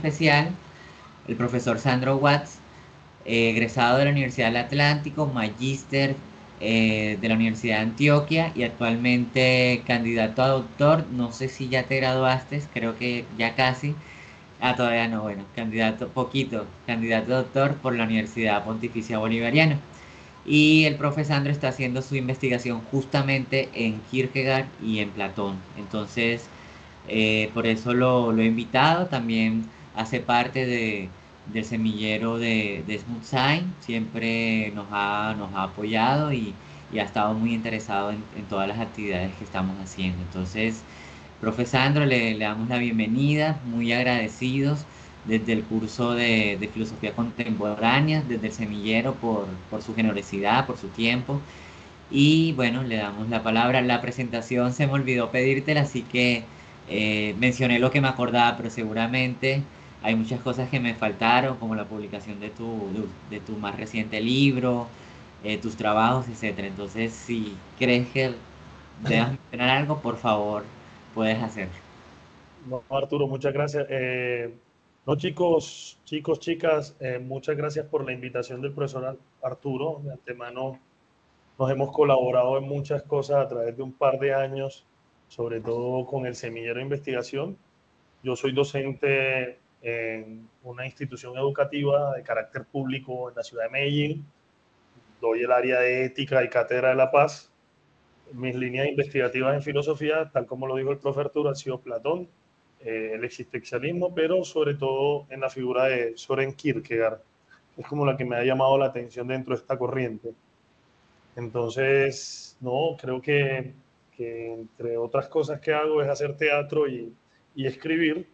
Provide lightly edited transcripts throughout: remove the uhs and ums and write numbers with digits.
especial, el profesor Sandro Watts, egresado de la Universidad del Atlántico, magíster de la Universidad de Antioquia y actualmente candidato a doctor. No sé si ya te graduaste, creo que ya casi. Ah, todavía no, bueno, candidato, poquito, candidato a doctor por la Universidad Pontificia Bolivariana. Y el profe Sandro está haciendo su investigación justamente en Kierkegaard y en Platón. Entonces, por eso lo he invitado. También hace parte del semillero de Smooth Sign. Siempre nos ha apoyado y ha estado muy interesado en todas las actividades que estamos haciendo. Entonces, profe Sandro, le damos la bienvenida, muy agradecidos desde el curso de Filosofía Contemporánea, desde el semillero, por su generosidad, por su tiempo. Y bueno, le damos la palabra. La presentación se me olvidó pedírtela, así que mencioné lo que me acordaba, pero seguramente hay muchas cosas que me faltaron, como la publicación de tu más reciente libro, tus trabajos, etcétera. Entonces, si crees que debas mencionar algo, por favor, puedes hacerlo. No, Arturo, muchas gracias. No, chicos, chicas, muchas gracias por la invitación del profesor Arturo. De antemano nos hemos colaborado en muchas cosas a través de un par de años, sobre todo con el semillero de investigación. Yo soy docente en una institución educativa de carácter público en la ciudad de Medellín. Doy el área de ética y cátedra de la paz. Mis líneas investigativas en filosofía, tal como lo dijo el profe Arturo, ha sido Platón, el existencialismo, pero sobre todo en la figura de Soren Kierkegaard, que es como la que me ha llamado la atención dentro de esta corriente. Entonces, no, creo que entre otras cosas que hago es hacer teatro y escribir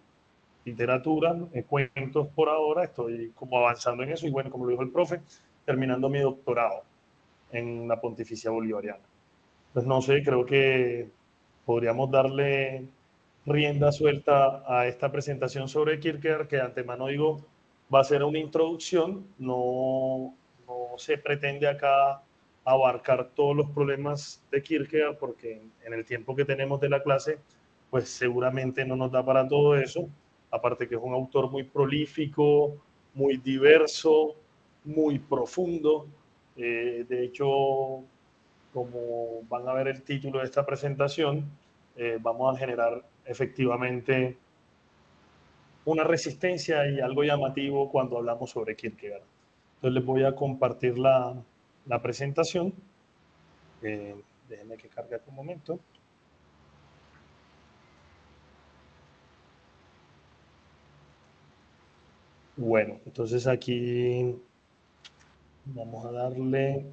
literatura, cuentos por ahora, estoy como avanzando en eso y bueno, como lo dijo el profe, terminando mi doctorado en la Pontificia Bolivariana. Pues no sé, creo que podríamos darle rienda suelta a esta presentación sobre Kierkegaard, que de antemano digo, va a ser una introducción, no se pretende acá abarcar todos los problemas de Kierkegaard, porque en el tiempo que tenemos de la clase, pues seguramente no nos da para todo eso, aparte que es un autor muy prolífico, muy diverso, muy profundo, de hecho, como van a ver el título de esta presentación, vamos a generar efectivamente una resistencia y algo llamativo cuando hablamos sobre Kierkegaard. Entonces les voy a compartir la presentación. Déjenme que cargue aquí un momento. Bueno, entonces aquí vamos a darle.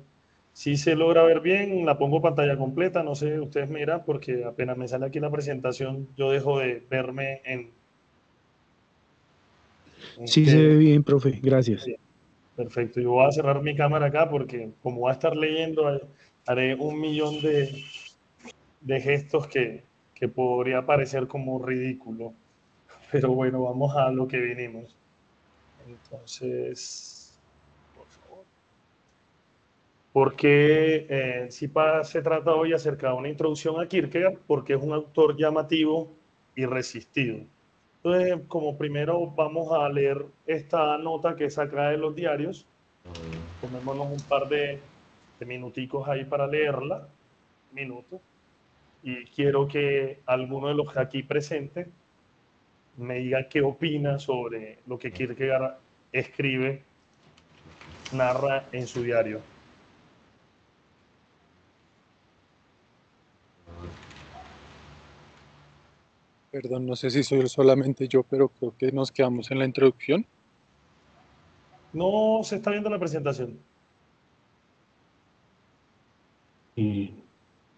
Si se logra ver bien, la pongo pantalla completa. No sé, ustedes me dirán, porque apenas me sale aquí la presentación, yo dejo de verme en Sí se ve este. bien, profe, gracias. Perfecto, yo voy a cerrar mi cámara acá porque como va a estar leyendo, haré un millón de gestos que podría parecer como ridículo. Pero bueno, vamos a lo que vinimos. Entonces, por favor. Porque se trata hoy acerca de una introducción a Kierkegaard, porque es un autor llamativo y resistido. Entonces, como primero vamos a leer esta nota que es sacada de los diarios. Tomémonos un par de minuticos ahí para leerla, minutos, y quiero que alguno de los aquí presentes me diga qué opina sobre lo que Kierkegaard escribe, narra en su diario. Perdón, no sé si soy solamente yo, pero creo que nos quedamos en la introducción. No se está viendo la presentación. Eh,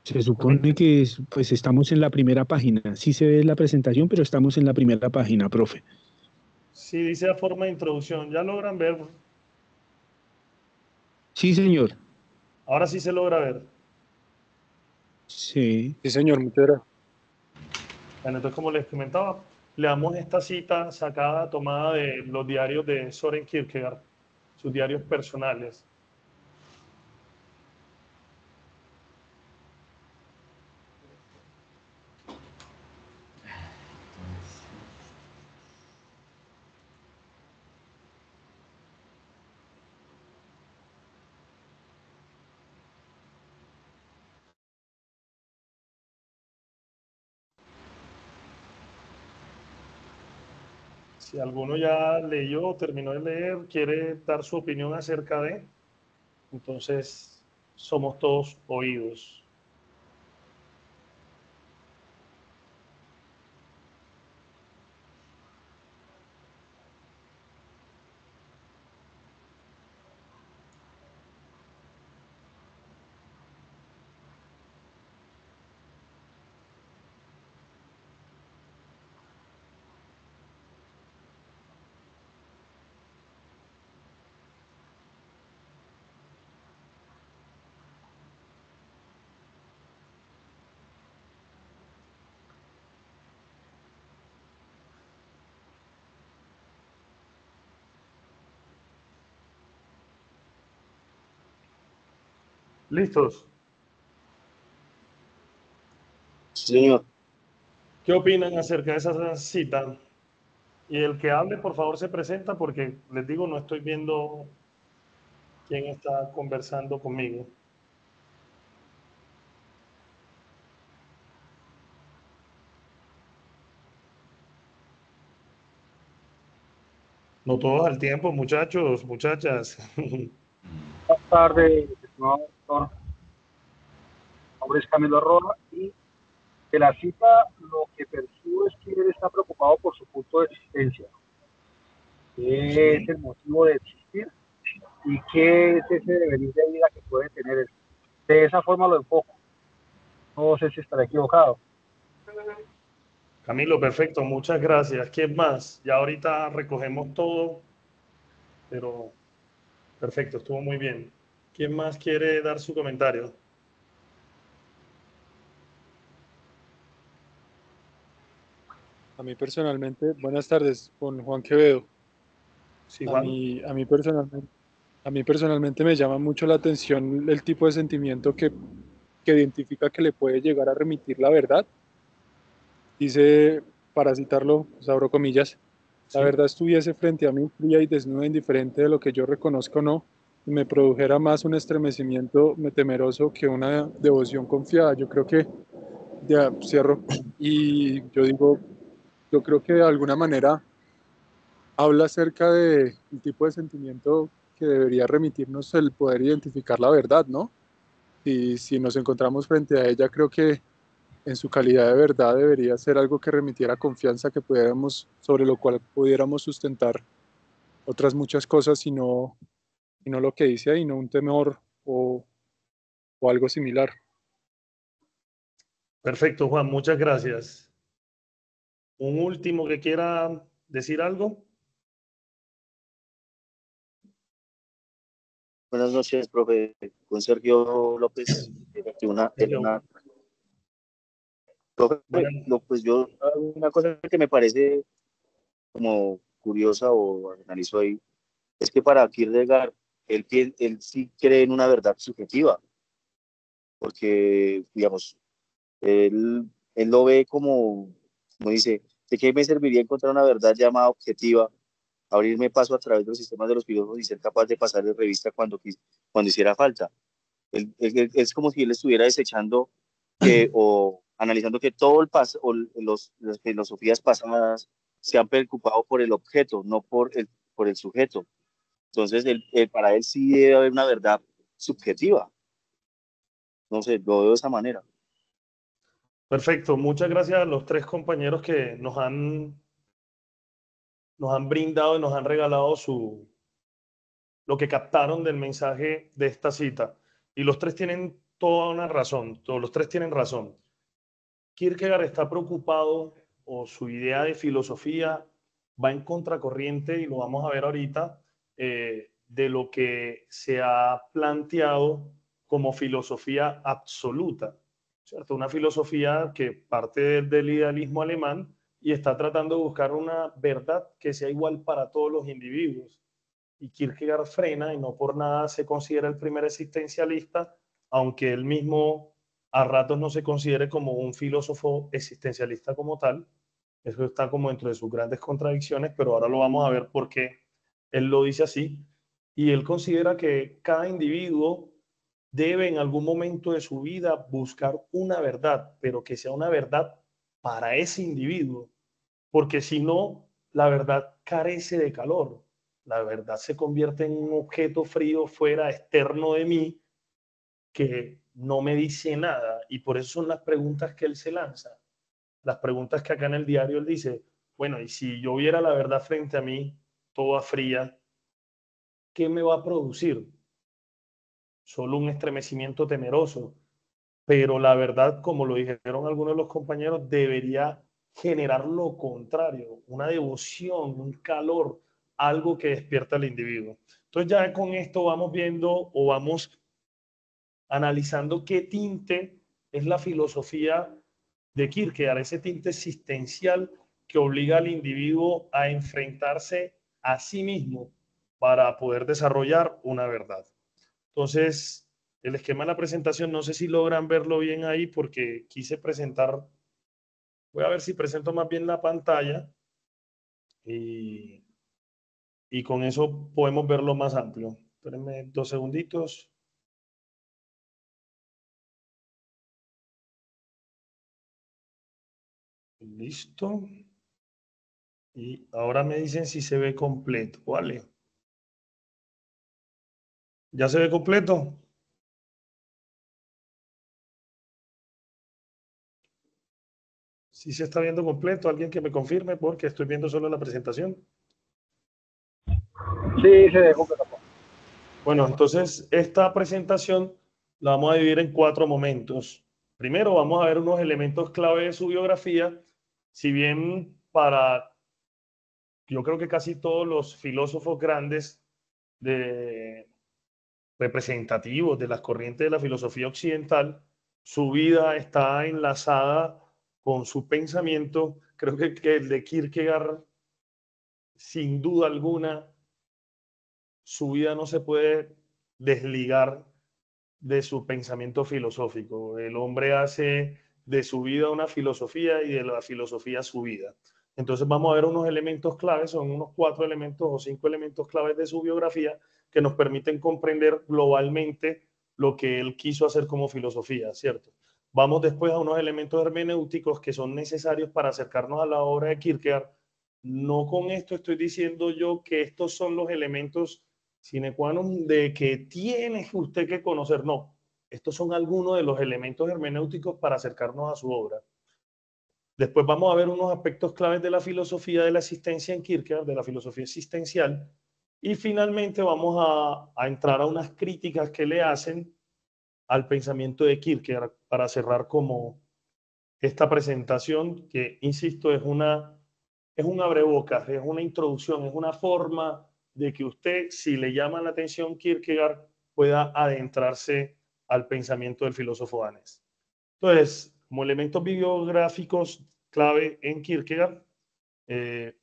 Se Ok. supone que pues estamos en la primera página. Sí se ve la presentación, pero estamos en la primera página, profe. Sí, dice a forma de introducción. Ya logran ver. Sí, señor. Ahora sí se logra ver. Sí. Sí, señor, muchas gracias. Bueno, entonces, como les comentaba, leamos esta cita sacada, tomada de los diarios de Soren Kierkegaard, sus diarios personales. Si alguno ya leyó, terminó de leer, quiere dar su opinión acerca de, entonces somos todos oídos. ¿Listos? Sí, señor. ¿Qué opinan acerca de esa cita? Y el que hable, por favor, se presenta porque les digo, no estoy viendo quién está conversando conmigo. No todos al tiempo, muchachos, muchachas. Buenas tardes, estimado doctor. Mi nombre es Camilo Roa y de la cita lo que percibo es que él está preocupado por su punto de existencia. ¿Qué es el motivo de existir? ¿Y qué es ese devenir de vida que puede tener él? De esa forma lo enfoco. No sé si estaré equivocado. Camilo, perfecto, muchas gracias. ¿Quién más? Ya ahorita recogemos todo, pero perfecto, estuvo muy bien. ¿Quién más quiere dar su comentario? A mí personalmente, buenas tardes, con Juan Quevedo. Sí, A Juan. mí, a mí personalmente, a mí personalmente me llama mucho la atención el tipo de sentimiento que identifica que le puede llegar a remitir la verdad. Dice, para citarlo, pues abro comillas, la Sí. verdad estuviese frente a mí fría y desnuda, indiferente de lo que yo reconozco o no, y me produjera más un estremecimiento temeroso que una devoción confiada. Yo creo que, ya cierro, y yo digo, yo creo que de alguna manera habla acerca del tipo de sentimiento que debería remitirnos el poder identificar la verdad, ¿no? Y si nos encontramos frente a ella, creo que en su calidad de verdad debería ser algo que remitiera confianza, que pudiéramos, sobre lo cual pudiéramos sustentar otras muchas cosas y no lo que dice ahí, no un temor o algo similar. Perfecto, Juan, muchas gracias. ¿Un último que quiera decir algo? Buenas noches, profe. Con Sergio López. Sergio, Profe, buenas. pues yo, una cosa que me parece como curiosa o analizo ahí, es que para Kierkegaard, él sí cree en una verdad subjetiva, porque, digamos, él lo ve como dice, ¿de qué me serviría encontrar una verdad llamada objetiva, abrirme paso a través de los sistemas de los filósofos y ser capaz de pasar de revista cuando hiciera falta? Es como si él estuviera desechando o analizando que todo el pas o las filosofías pasadas se han preocupado por el objeto, no por el sujeto. Entonces, para él sí debe haber una verdad subjetiva. No sé, lo veo de esa manera. Perfecto, muchas gracias a los tres compañeros que nos han brindado y nos han regalado lo que captaron del mensaje de esta cita. Y los tres tienen toda una razón, todos los tres tienen razón. Kierkegaard está preocupado o su idea de filosofía va en contracorriente, y lo vamos a ver ahorita, de lo que se ha planteado como filosofía absoluta, ¿cierto? Una filosofía que parte del idealismo alemán y está tratando de buscar una verdad que sea igual para todos los individuos. Y Kierkegaard frena y no por nada se considera el primer existencialista, aunque él mismo a ratos no se considere como un filósofo existencialista como tal. Eso está como dentro de sus grandes contradicciones, pero ahora lo vamos a ver por qué él lo dice así. Y él considera que cada individuo debe en algún momento de su vida buscar una verdad, pero que sea una verdad para ese individuo, porque si no, la verdad carece de calor. La verdad se convierte en un objeto frío fuera, externo de mí, que no me dice nada. Y por eso son las preguntas que él se lanza. Las preguntas que acá en el diario él dice, bueno, y si yo viera la verdad frente a mí, toda fría, ¿qué me va a producir? Solo un estremecimiento temeroso. Pero la verdad, como lo dijeron algunos de los compañeros, debería generar lo contrario, una devoción, un calor, algo que despierta al individuo. Entonces ya con esto vamos viendo o vamos analizando qué tinte es la filosofía de Kierkegaard, ese tinte existencial que obliga al individuo a enfrentarse a sí mismo para poder desarrollar una verdad. Entonces, el esquema de la presentación, no sé si logran verlo bien ahí porque quise presentar, voy a ver si presento más bien la pantalla y, y con eso podemos verlo más amplio. Espérenme 2 segunditos. Listo. Y ahora me dicen si se ve completo, ¿vale? ¿Ya se ve completo? ¿Sí se está viendo completo? ¿Alguien que me confirme? Porque estoy viendo solo la presentación. Sí, se dejó completo. Bueno, entonces esta presentación la vamos a dividir en 4 momentos. Primero vamos a ver unos elementos clave de su biografía, si bien para, yo creo que casi todos los filósofos grandes de, representativos de las corrientes de la filosofía occidental, su vida está enlazada con su pensamiento. Creo que el de Kierkegaard, sin duda alguna, su vida no se puede desligar de su pensamiento filosófico. El hombre hace de su vida una filosofía y de la filosofía su vida. Entonces vamos a ver unos elementos claves, son unos 4 elementos o 5 elementos claves de su biografía que nos permiten comprender globalmente lo que él quiso hacer como filosofía, ¿cierto? Vamos después a unos elementos hermenéuticos que son necesarios para acercarnos a la obra de Kierkegaard. No con esto estoy diciendo yo que estos son los elementos sine qua non de que tiene usted que conocer, no. Estos son algunos de los elementos hermenéuticos para acercarnos a su obra. Después vamos a ver unos aspectos claves de la filosofía de la existencia en Kierkegaard, de la filosofía existencial, y finalmente vamos a entrar a unas críticas que le hacen al pensamiento de Kierkegaard para cerrar como esta presentación que, insisto, es un abrebocas, es una introducción, es una forma de que usted, si le llama la atención Kierkegaard, pueda adentrarse al pensamiento del filósofo danés. Entonces, como elementos bibliográficos clave en Kierkegaard,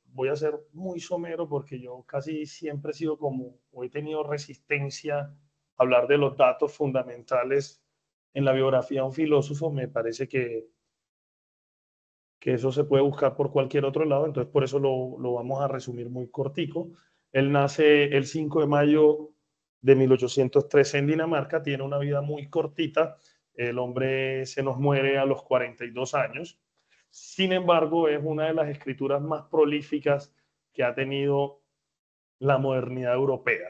voy a ser muy somero porque yo casi siempre he sido como, o he tenido resistencia a hablar de los datos fundamentales en la biografía de un filósofo. Me parece que eso se puede buscar por cualquier otro lado, entonces por eso lo vamos a resumir muy cortico. Él nace el 5 de mayo de 1813 en Dinamarca, tiene una vida muy cortita, el hombre se nos muere a los 42 años, sin embargo es una de las escrituras más prolíficas que ha tenido la modernidad europea.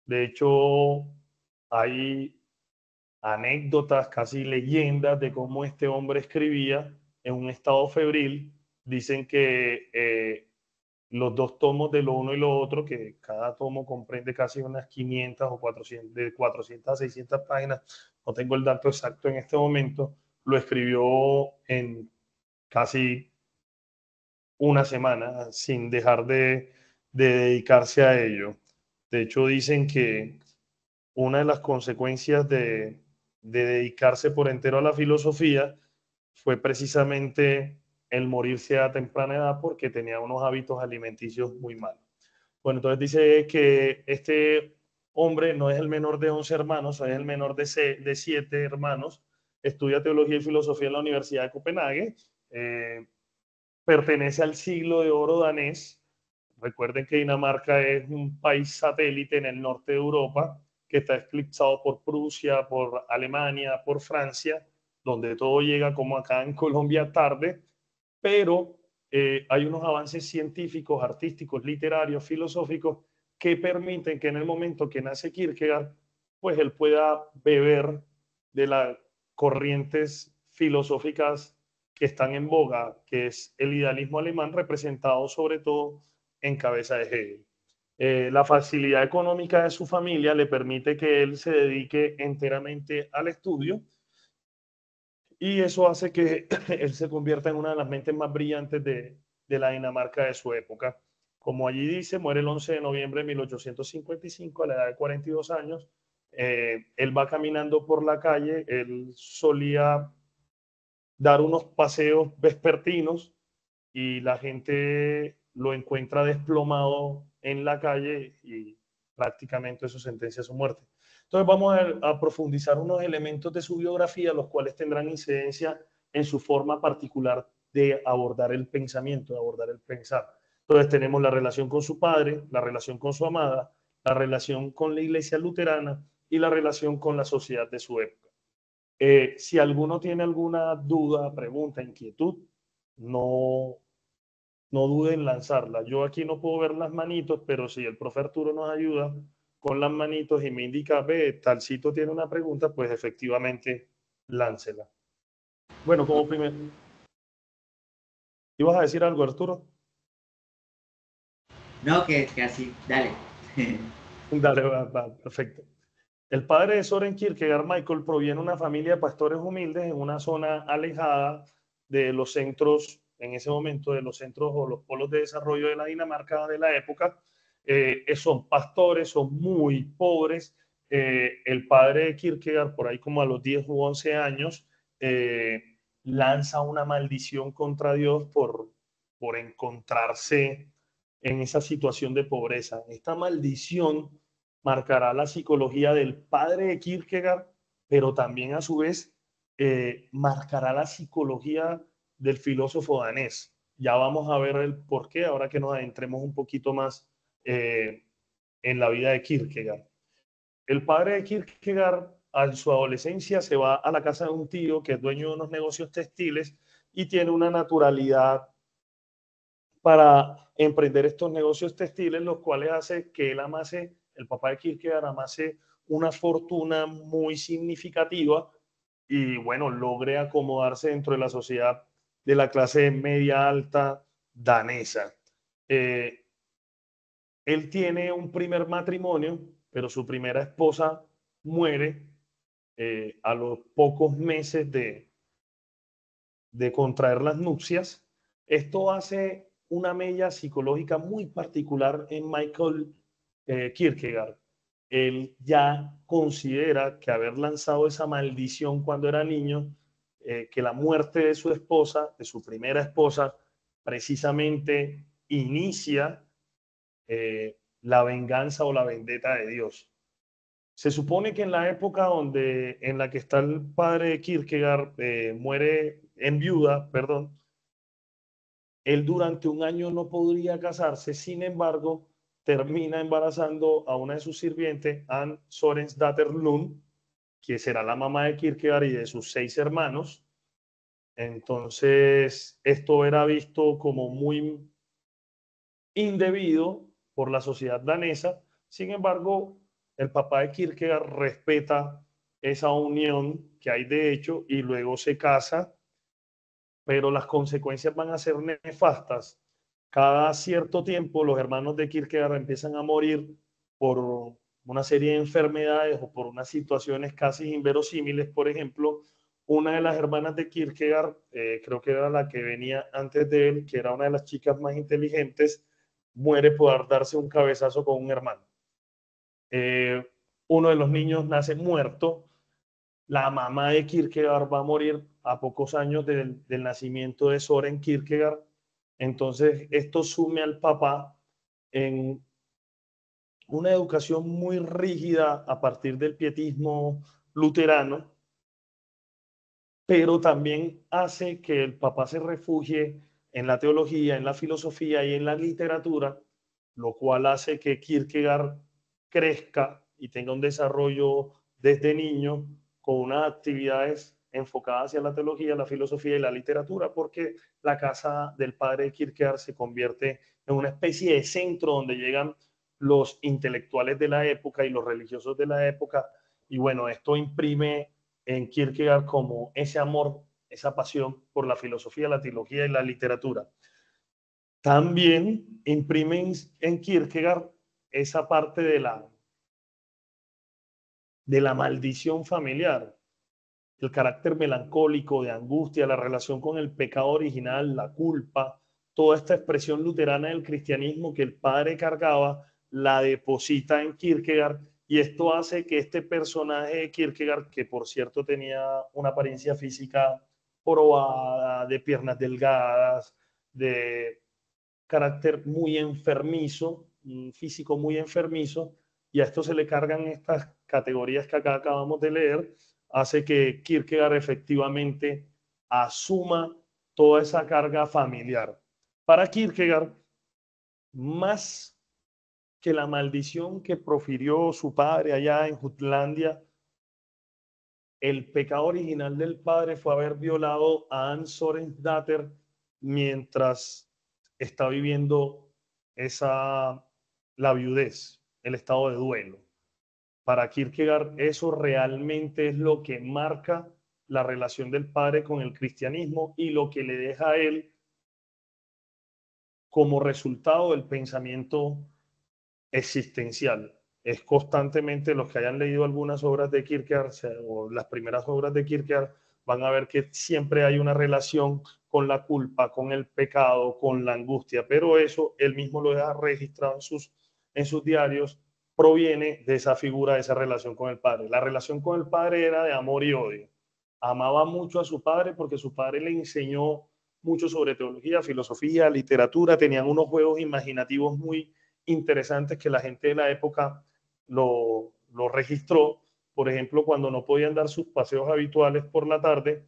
De hecho, hay anécdotas, casi leyendas de cómo este hombre escribía en un estado febril. Dicen que los 2 tomos de lo uno y lo otro, que cada tomo comprende casi unas 500 o 400, de 400 a 600 páginas, no tengo el dato exacto en este momento, lo escribió en casi una semana sin dejar de dedicarse a ello. De hecho, dicen que una de las consecuencias de dedicarse por entero a la filosofía fue precisamente el morirse a temprana edad porque tenía unos hábitos alimenticios muy malos. Bueno, entonces dice que este hombre no es el menor de 11 hermanos, es el menor de 7 hermanos, estudia teología y filosofía en la Universidad de Copenhague, pertenece al siglo de oro danés. Recuerden que Dinamarca es un país satélite en el norte de Europa que está eclipsado por Prusia, por Alemania, por Francia, donde todo llega como acá en Colombia tarde, pero hay unos avances científicos, artísticos, literarios, filosóficos que permiten que en el momento que nace Kierkegaard, pues él pueda beber de las corrientes filosóficas que están en boga, que es el idealismo alemán representado sobre todo en cabeza de Hegel. La facilidad económica de su familia le permite que él se dedique enteramente al estudio y eso hace que él se convierta en una de las mentes más brillantes de la Dinamarca de su época. Como allí dice, muere el 11 de noviembre de 1855 a la edad de 42 años. Él va caminando por la calle, él solía dar unos paseos vespertinos y la gente lo encuentra desplomado en la calle y prácticamente eso sentencia su muerte. Entonces vamos a profundizar unos elementos de su biografía, los cuales tendrán incidencia en su forma particular de abordar el pensamiento, de abordar el pensar. Entonces tenemos la relación con su padre, la relación con su amada, la relación con la iglesia luterana y la relación con la sociedad de su época. Si alguno tiene alguna duda, pregunta, inquietud, no, no duden en lanzarla. Yo aquí no puedo ver las manitos, pero si el profe Arturo nos ayuda con las manitos y me indica, ve, talcito tiene una pregunta, pues efectivamente láncela. Bueno, como primero. ¿Ibas a decir algo, Arturo? No, que así, dale. Dale, va, perfecto. El padre de Soren Kierkegaard, Michael, proviene de una familia de pastores humildes en una zona alejada de los centros, en ese momento, de los centros o los polos de desarrollo de la Dinamarca de la época. Son pastores, son muy pobres. El padre de Kierkegaard, por ahí como a los 10 u 11 años, lanza una maldición contra Dios por encontrarse en esa situación de pobreza. Esta maldición marcará la psicología del padre de Kierkegaard, pero también a su vez marcará la psicología del filósofo danés. Ya vamos a ver el por qué ahora que nos adentremos un poquito más en la vida de Kierkegaard. El padre de Kierkegaard, en su adolescencia, se va a la casa de un tío que es dueño de unos negocios textiles y tiene una naturalidad para emprender estos negocios textiles, los cuales hace que él amase, el papá de Kierkegaard amase una fortuna muy significativa y bueno, logre acomodarse dentro de la sociedad de la clase media alta danesa. Él tiene un primer matrimonio, pero su primera esposa muere a los pocos meses de contraer las nupcias. Esto hace una mella psicológica muy particular en Michael Kierkegaard. Él ya considera que haber lanzado esa maldición cuando era niño, que la muerte de su esposa, de su primera esposa, precisamente inicia la venganza o la vendetta de Dios. Se supone que en la época en la que está el padre de Kierkegaard, muere en viuda, perdón, él durante un año no podría casarse, sin embargo, termina embarazando a una de sus sirvientes, Anne Sorensdatter Lund, que será la mamá de Kierkegaard y de sus 6 hermanos. Entonces, esto era visto como muy indebido por la sociedad danesa. Sin embargo, el papá de Kierkegaard respeta esa unión que hay de hecho y luego se casa, pero las consecuencias van a ser nefastas. Cada cierto tiempo los hermanos de Kierkegaard empiezan a morir por una serie de enfermedades o por unas situaciones casi inverosímiles. Por ejemplo, una de las hermanas de Kierkegaard, creo que era la que venía antes de él, que era una de las chicas más inteligentes, muere por darse un cabezazo con un hermano. Uno de los niños nace muerto. La mamá de Kierkegaard va a morir a pocos años del nacimiento de Soren Kierkegaard. Entonces, esto sume al papá en una educación muy rígida a partir del pietismo luterano, pero también hace que el papá se refugie en la teología, en la filosofía y en la literatura, lo cual hace que Kierkegaard crezca y tenga un desarrollo desde niño con unas actividades enfocada hacia la teología, la filosofía y la literatura, porque la casa del padre Kierkegaard se convierte en una especie de centro donde llegan los intelectuales de la época y los religiosos de la época. Y bueno, esto imprime en Kierkegaard como ese amor, esa pasión por la filosofía, la teología y la literatura. También imprimen en Kierkegaard esa parte de la maldición familiar, el carácter melancólico, de angustia, la relación con el pecado original, la culpa, toda esta expresión luterana del cristianismo que el padre cargaba, la deposita en Kierkegaard, y esto hace que este personaje de Kierkegaard, que por cierto tenía una apariencia física probada, de piernas delgadas, de carácter muy enfermizo, un físico muy enfermizo, y a esto se le cargan estas categorías que acá acabamos de leer, hace que Kierkegaard efectivamente asuma toda esa carga familiar. Para Kierkegaard, más que la maldición que profirió su padre allá en Jutlandia, el pecado original del padre fue haber violado a Anne Sorensdatter mientras está viviendo la viudez, el estado de duelo. Para Kierkegaard eso realmente es lo que marca la relación del padre con el cristianismo y lo que le deja a él como resultado del pensamiento existencial. Es constantemente, los que hayan leído algunas obras de Kierkegaard o las primeras obras de Kierkegaard, van a ver que siempre hay una relación con la culpa, con el pecado, con la angustia, pero eso él mismo lo deja registrado en sus diarios, proviene de esa figura, de esa relación con el padre. La relación con el padre era de amor y odio. Amaba mucho a su padre porque su padre le enseñó mucho sobre teología, filosofía, literatura, tenían unos juegos imaginativos muy interesantes que la gente de la época lo registró. Por ejemplo, cuando no podían dar sus paseos habituales por la tarde,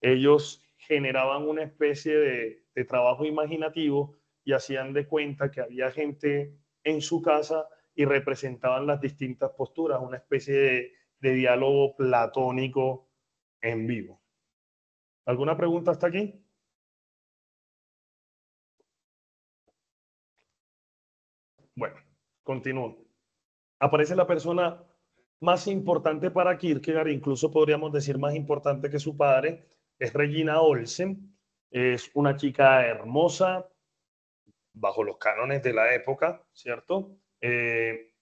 ellos generaban una especie de trabajo imaginativo y hacían de cuenta que había gente en su casa y representaban las distintas posturas, una especie de diálogo platónico en vivo. ¿Alguna pregunta hasta aquí? Bueno, continúo. Aparece la persona más importante para Kierkegaard, incluso podríamos decir más importante que su padre, es Regina Olsen. Es una chica hermosa, bajo los cánones de la época, ¿cierto? Que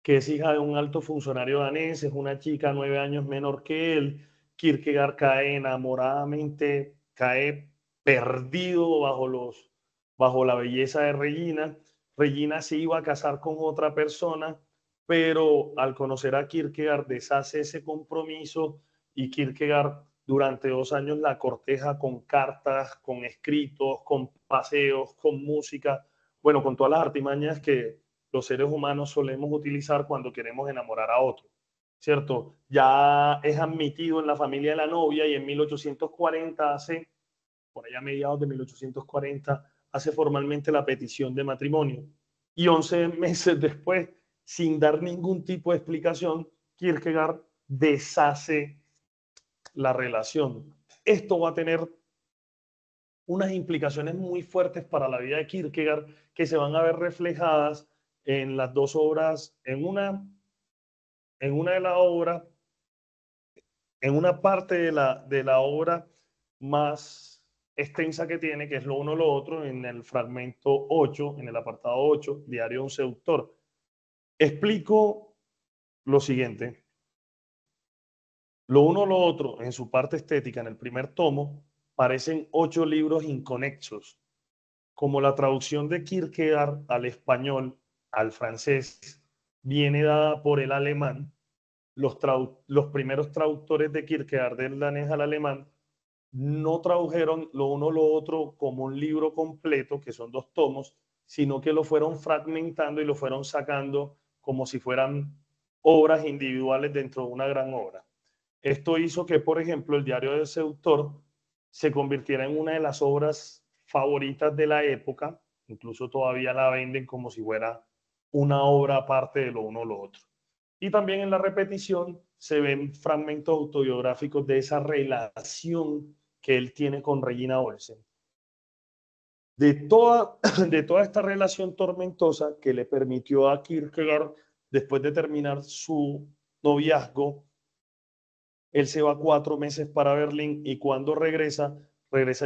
es hija de un alto funcionario danés, es una chica 9 años menor que él. Kierkegaard cae enamoradamente, cae perdido bajo la belleza de Regina. Regina se iba a casar con otra persona, pero al conocer a Kierkegaard deshace ese compromiso y Kierkegaard durante 2 años la corteja con cartas, con escritos, con paseos, con música, bueno, con todas las artimañas que los seres humanos solemos utilizar cuando queremos enamorar a otro, ¿cierto? Ya es admitido en la familia de la novia y en 1840 por allá a mediados de 1840, hace formalmente la petición de matrimonio. Y 11 meses después, sin dar ningún tipo de explicación, Kierkegaard deshace la relación. Esto va a tener unas implicaciones muy fuertes para la vida de Kierkegaard que se van a ver reflejadas en las dos obras, en una de las obras, en una parte de la obra más extensa que tiene, que es Lo uno lo otro, en el fragmento 8, en el apartado 8, Diario de un seductor. Explico lo siguiente. Lo uno lo otro, en su parte estética, en el primer tomo, parecen 8 libros inconexos. Como la traducción de Kierkegaard al español, al francés, viene dada por el alemán, los primeros traductores de Kierkegaard del danés al alemán no tradujeron lo uno lo otro como un libro completo, que son 2 tomos, sino que lo fueron fragmentando y lo fueron sacando como si fueran obras individuales dentro de una gran obra. Esto hizo que, por ejemplo, el Diario del Seductor se convirtiera en una de las obras favoritas de la época, incluso todavía la venden como si fuera una obra aparte de lo uno o lo otro. Y también en la repetición se ven fragmentos autobiográficos de esa relación que él tiene con Regina Olsen. De toda esta relación tormentosa que le permitió a Kierkegaard, después de terminar su noviazgo, él se va 4 meses para Berlín y cuando regresa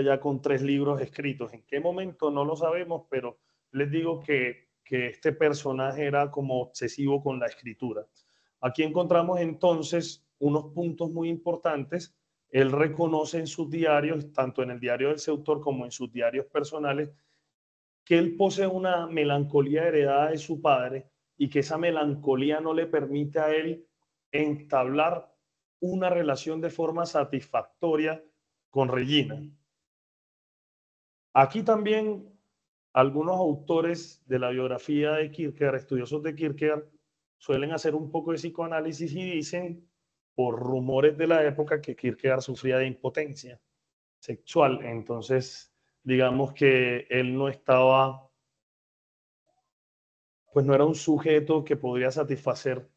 ya con 3 libros escritos. ¿En qué momento? No lo sabemos, pero les digo que este personaje era como obsesivo con la escritura. Aquí encontramos entonces unos puntos muy importantes. Él reconoce en sus diarios, tanto en el diario del Seutor como en sus diarios personales, que él posee una melancolía heredada de su padre y que esa melancolía no le permite a él entablar una relación de forma satisfactoria con Regina. Aquí también algunos autores de la biografía de Kierkegaard, estudiosos de Kierkegaard, suelen hacer un poco de psicoanálisis y dicen, por rumores de la época, que Kierkegaard sufría de impotencia sexual. Entonces, digamos que él no estaba, pues no era un sujeto que podría satisfacer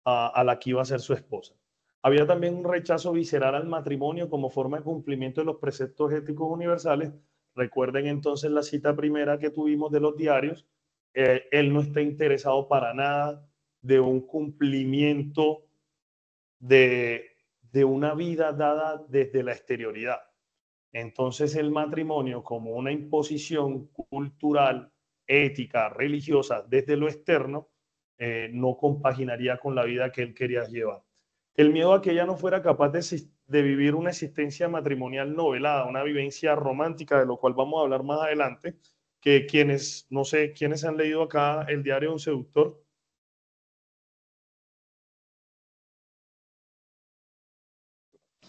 a la que iba a ser su esposa. Había también un rechazo visceral al matrimonio como forma de cumplimiento de los preceptos éticos universales. Recuerden entonces la cita primera que tuvimos de los diarios. Él no está interesado para nada de un cumplimiento de una vida dada desde la exterioridad. Entonces el matrimonio como una imposición cultural, ética, religiosa desde lo externo, no compaginaría con la vida que él quería llevar. El miedo a que ella no fuera capaz de vivir una existencia matrimonial no velada, una vivencia romántica, de lo cual vamos a hablar más adelante, que quienes, no sé, quienes han leído acá el diario de un seductor.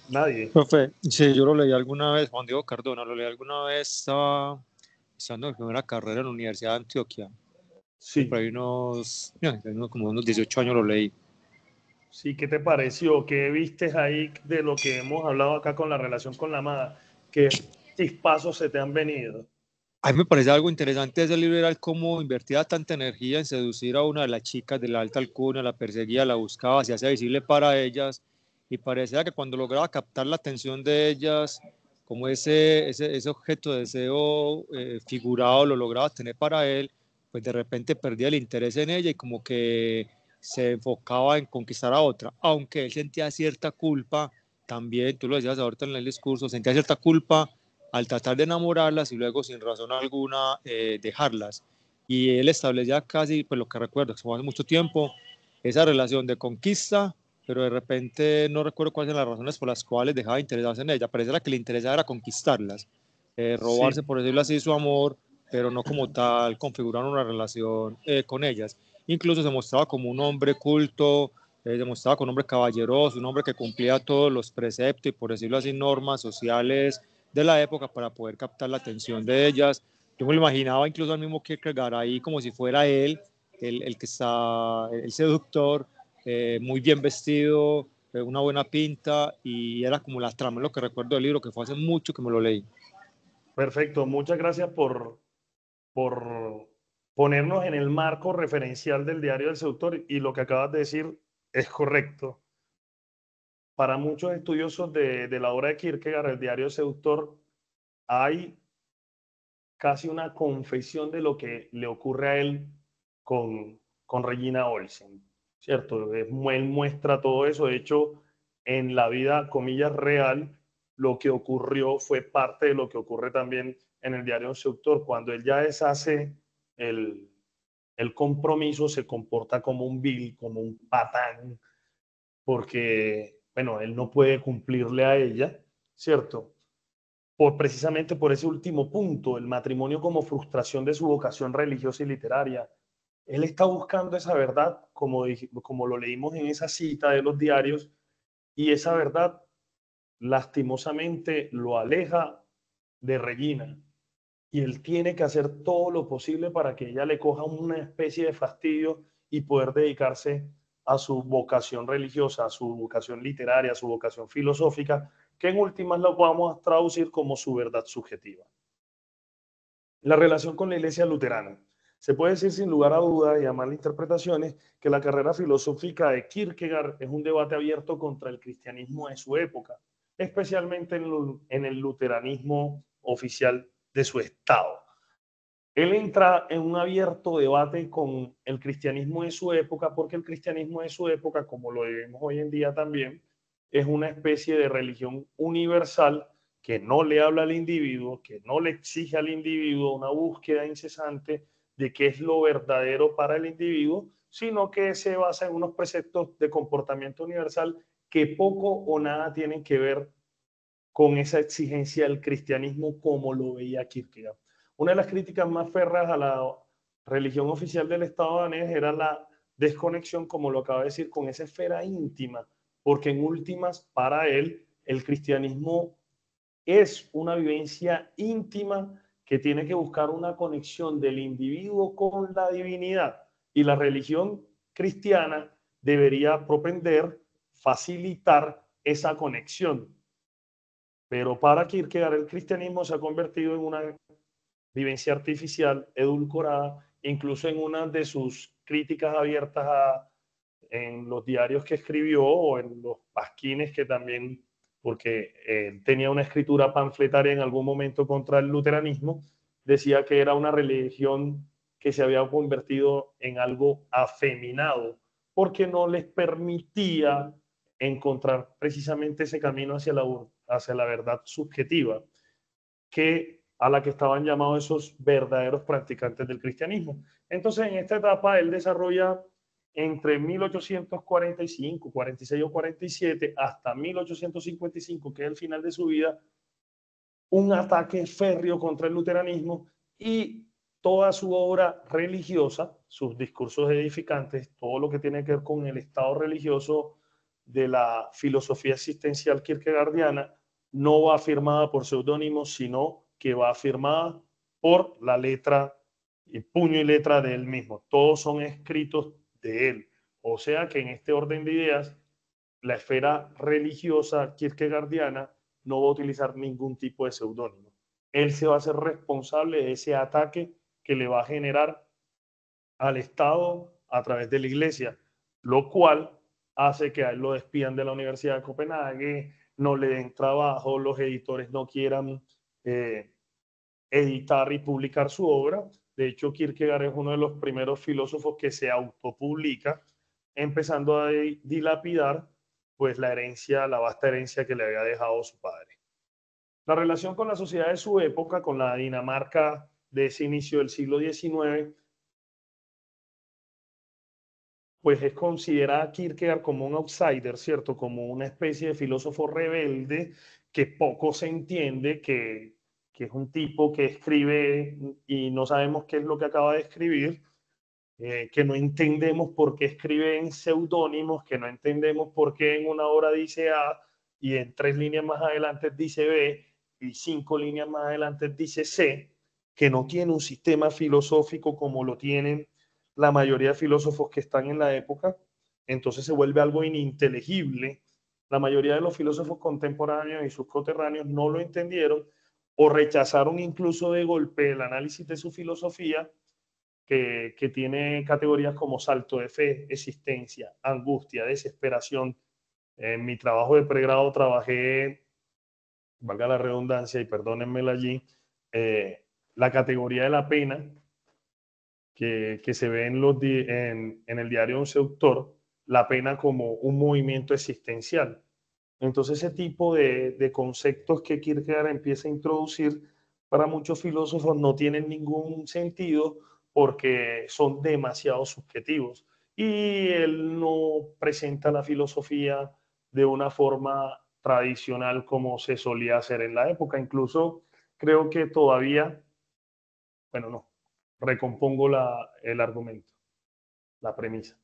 Nadie. Profe, sí, yo lo leí alguna vez, Juan Diego Cardona, lo leí alguna vez, estaba estando en primera carrera en la Universidad de Antioquia. Sí. Por ahí como unos 18 años lo leí. Sí, ¿qué te pareció? ¿Qué vistes ahí de lo que hemos hablado acá con la relación con la amada? ¿Qué chispazos se te han venido? A mí me parece algo interesante de ese libro, era cómo invertía tanta energía en seducir a una de las chicas de la alta alcurnia, la perseguía, la buscaba, se hacía visible para ellas, y parecía que cuando lograba captar la atención de ellas, como ese objeto de deseo figurado lo lograba tener para él, pues de repente perdía el interés en ella y como que se enfocaba en conquistar a otra, aunque él sentía cierta culpa también, tú lo decías ahorita en el discurso, sentía cierta culpa al tratar de enamorarlas y luego sin razón alguna dejarlas. Y él establecía casi, pues lo que recuerdo, que fue hace mucho tiempo, esa relación de conquista, pero de repente no recuerdo cuáles eran las razones por las cuales dejaba de interesarse en ella. Parece que le interesaba era conquistarlas, robarse, Sí. por decirlo así, su amor, pero no como tal configurar una relación con ellas. Incluso se mostraba como un hombre culto, se mostraba como un hombre caballeroso, un hombre que cumplía todos los preceptos y, por decirlo así, normas sociales de la época para poder captar la atención de ellas. Yo me lo imaginaba incluso al mismo Kierkegaard ahí como si fuera él, el que está, el seductor, muy bien vestido, una buena pinta, y era como la trama, lo que recuerdo del libro, que fue hace mucho que me lo leí. Perfecto. Muchas gracias por ponernos en el marco referencial del diario del seductor, y lo que acabas de decir es correcto. Para muchos estudiosos de la obra de Kierkegaard, el diario del seductor, hay casi una confesión de lo que le ocurre a él con Regina Olsen, ¿cierto? Él muestra todo eso. De hecho, en la vida, comillas, real, lo que ocurrió fue parte de lo que ocurre también en el diario Un Seductor. Cuando él ya deshace el compromiso, se comporta como un vil, como un patán, porque, bueno, él no puede cumplirle a ella, ¿cierto? Precisamente por ese último punto, el matrimonio como frustración de su vocación religiosa y literaria. Él está buscando esa verdad, como lo leímos en esa cita de los diarios, y esa verdad lastimosamente lo aleja de Regina. Y él tiene que hacer todo lo posible para que ella le coja una especie de fastidio y poder dedicarse a su vocación religiosa, a su vocación literaria, a su vocación filosófica, que en últimas lo vamos a traducir como su verdad subjetiva. La relación con la iglesia luterana. Se puede decir sin lugar a dudas y a malas interpretaciones que la carrera filosófica de Kierkegaard es un debate abierto contra el cristianismo de su época, especialmente en el luteranismo oficial de su estado. Él entra en un abierto debate con el cristianismo de su época, porque el cristianismo de su época, como lo vemos hoy en día también, es una especie de religión universal que no le habla al individuo, que no le exige al individuo una búsqueda incesante de qué es lo verdadero para el individuo, sino que se basa en unos preceptos de comportamiento universal que poco o nada tienen que ver con esa exigencia del cristianismo como lo veía Kierkegaard. Una de las críticas más férreas a la religión oficial del Estado danés era la desconexión, como lo acaba de decir, con esa esfera íntima, porque en últimas, para él, el cristianismo es una vivencia íntima que tiene que buscar una conexión del individuo con la divinidad, y la religión cristiana debería propender, facilitar esa conexión. Pero para Kierkegaard el cristianismo se ha convertido en una vivencia artificial, edulcorada, incluso en una de sus críticas abiertas en los diarios que escribió o en los pasquines que también, porque tenía una escritura panfletaria en algún momento contra el luteranismo, decía que era una religión que se había convertido en algo afeminado, porque no les permitía encontrar precisamente ese camino hacia la verdad subjetiva a la que estaban llamados esos verdaderos practicantes del cristianismo. Entonces, en esta etapa, él desarrolla entre 1845, 46 o 47, hasta 1855, que es el final de su vida, un ataque férreo contra el luteranismo, y toda su obra religiosa, sus discursos edificantes, todo lo que tiene que ver con el estado religioso de la filosofía existencial kierkegaardiana, no va firmada por seudónimos, sino que va firmada por la letra y puño y letra de él mismo. Todos son escritos de él. O sea que en este orden de ideas, la esfera religiosa kierkegaardiana no va a utilizar ningún tipo de seudónimo. Él se va a hacer responsable de ese ataque que le va a generar al Estado a través de la Iglesia, lo cual hace que a él lo despidan de la Universidad de Copenhague, no le den trabajo, los editores no quieran editar y publicar su obra. De hecho, Kierkegaard es uno de los primeros filósofos que se autopublica, empezando a dilapidar pues la herencia, la vasta herencia que le había dejado su padre. La relación con la sociedad de su época, con la Dinamarca de ese inicio del siglo XIX, pues es considerada Kierkegaard como un outsider, ¿cierto? Como una especie de filósofo rebelde que poco se entiende, que es un tipo que escribe y no sabemos qué es lo que acaba de escribir, que no entendemos por qué escribe en seudónimos, que no entendemos por qué en una obra dice A y en 3 líneas más adelante dice B y 5 líneas más adelante dice C, que no tiene un sistema filosófico como lo tienen la mayoría de filósofos que están en la época. Entonces se vuelve algo ininteligible. La mayoría de los filósofos contemporáneos y sus coterráneos no lo entendieron o rechazaron incluso de golpe el análisis de su filosofía, que tiene categorías como salto de fe, existencia, angustia, desesperación. En mi trabajo de pregrado trabajé, valga la redundancia y perdónenmela allí, la categoría de la pena que se ve en el diario Un Seductor, la pena como un movimiento existencial. Entonces ese tipo de conceptos que Kierkegaard empieza a introducir para muchos filósofos no tienen ningún sentido porque son demasiado subjetivos. Y él no presenta la filosofía de una forma tradicional como se solía hacer en la época. Incluso creo que todavía, bueno, no, recompongo el argumento, la premisa.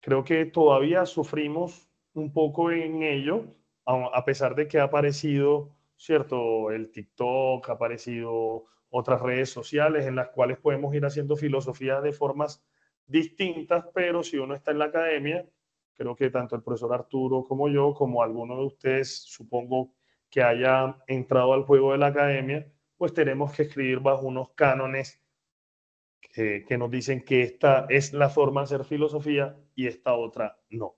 Creo que todavía sufrimos un poco en ello, a pesar de que ha aparecido, ¿cierto? El TikTok, ha aparecido otras redes sociales en las cuales podemos ir haciendo filosofía de formas distintas, pero si uno está en la academia, creo que tanto el profesor Arturo como yo, como alguno de ustedes, supongo que haya entrado al juego de la academia, pues tenemos que escribir bajo unos cánones que nos dicen que esta es la forma de hacer filosofía y esta otra no.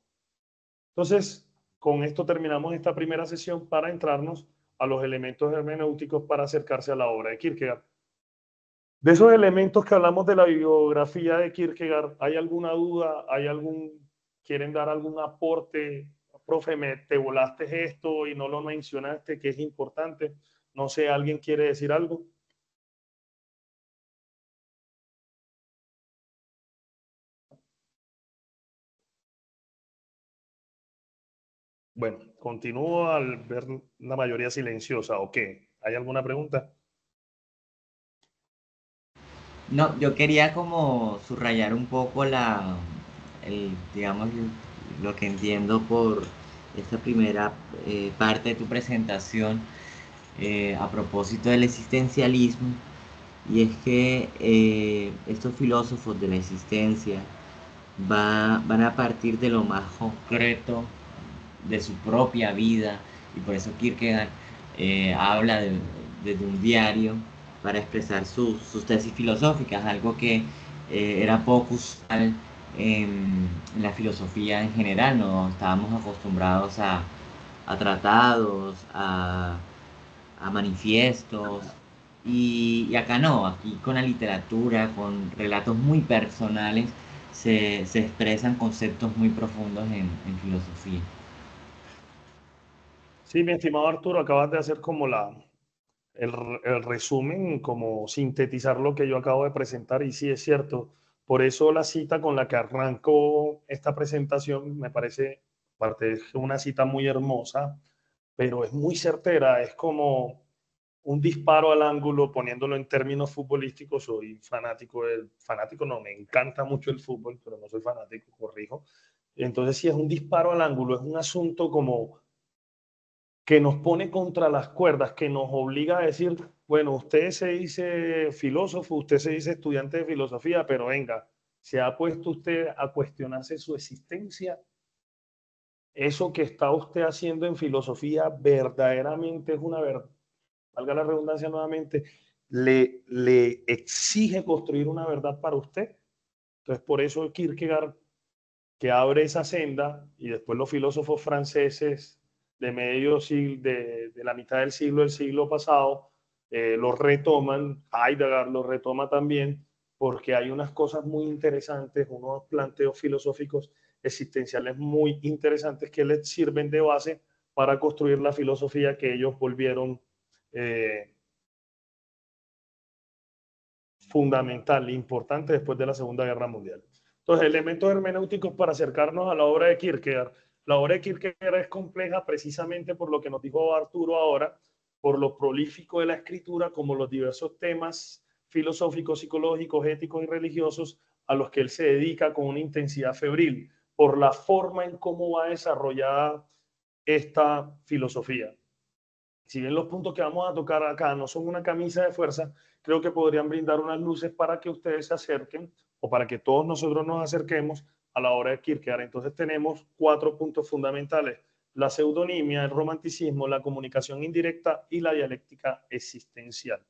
Entonces, con esto terminamos esta primera sesión para entrarnos a los elementos hermenéuticos para acercarse a la obra de Kierkegaard. De esos elementos que hablamos de la biografía de Kierkegaard, ¿hay alguna duda? ¿Quieren dar algún aporte? Profe, te volaste esto y no lo mencionaste, que es importante. No sé, ¿alguien quiere decir algo? Bueno, continúo al ver la mayoría silenciosa. ¿O qué? ¿Hay alguna pregunta? No, yo quería como subrayar un poco digamos, lo que entiendo por esta primera parte de tu presentación a propósito del existencialismo, y es que estos filósofos de la existencia van a partir de lo más concreto de su propia vida, y por eso Kierkegaard habla desde un diario para expresar sus tesis filosóficas, algo que era poco usual en la filosofía en general. No estábamos acostumbrados a tratados, a manifiestos, y acá no, aquí con la literatura, con relatos muy personales, se expresan conceptos muy profundos en filosofía. Sí, mi estimado Arturo, acabas de hacer como el resumen, como sintetizar lo que yo acabo de presentar, y sí es cierto. Por eso la cita con la que arranco esta presentación me parece, aparte de una cita muy hermosa, pero es muy certera, es como un disparo al ángulo, poniéndolo en términos futbolísticos. Soy fanático no, me encanta mucho el fútbol, pero no soy fanático, corrijo. Entonces sí es un disparo al ángulo, es un asunto como que nos pone contra las cuerdas, que nos obliga a decir, bueno, usted se dice filósofo, usted se dice estudiante de filosofía, pero venga, ¿se ha puesto usted a cuestionarse su existencia? Eso que está usted haciendo en filosofía verdaderamente es una verdad, valga la redundancia nuevamente, le exige construir una verdad para usted. Entonces, por eso Kierkegaard, que abre esa senda, y después los filósofos franceses de medio siglo, de la mitad del siglo pasado, lo retoman. Heidegger lo retoma también, porque hay unas cosas muy interesantes, unos planteos filosóficos existenciales muy interesantes que les sirven de base para construir la filosofía que ellos volvieron eh, fundamental e importante después de la Segunda Guerra Mundial. Entonces, elementos hermenéuticos para acercarnos a la obra de Kierkegaard. La obra de Kierkegaard es compleja precisamente por lo que nos dijo Arturo ahora, por lo prolífico de la escritura, como los diversos temas filosóficos, psicológicos, éticos y religiosos a los que él se dedica con una intensidad febril, por la forma en cómo va desarrollada esta filosofía. Si bien los puntos que vamos a tocar acá no son una camisa de fuerza, creo que podrían brindar unas luces para que ustedes se acerquen, o para que todos nosotros nos acerquemos a la obra de Kierkegaard. Entonces tenemos 4 puntos fundamentales: la pseudonimia, el romanticismo, la comunicación indirecta y la dialéctica existencial.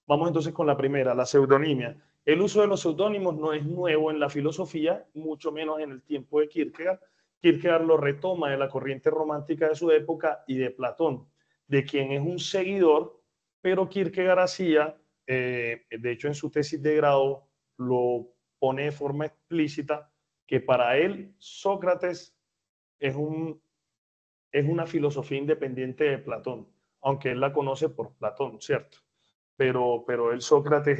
Vamos entonces con la primera, la pseudonimia. El uso de los seudónimos no es nuevo en la filosofía, mucho menos en el tiempo de Kierkegaard. Kierkegaard lo retoma de la corriente romántica de su época y de Platón, de quien es un seguidor, pero Kierkegaard hacía, de hecho en su tesis de grado lo pone de forma explícita, que para él Sócrates es, es una filosofía independiente de Platón, aunque él la conoce por Platón, ¿cierto? Pero para él Sócrates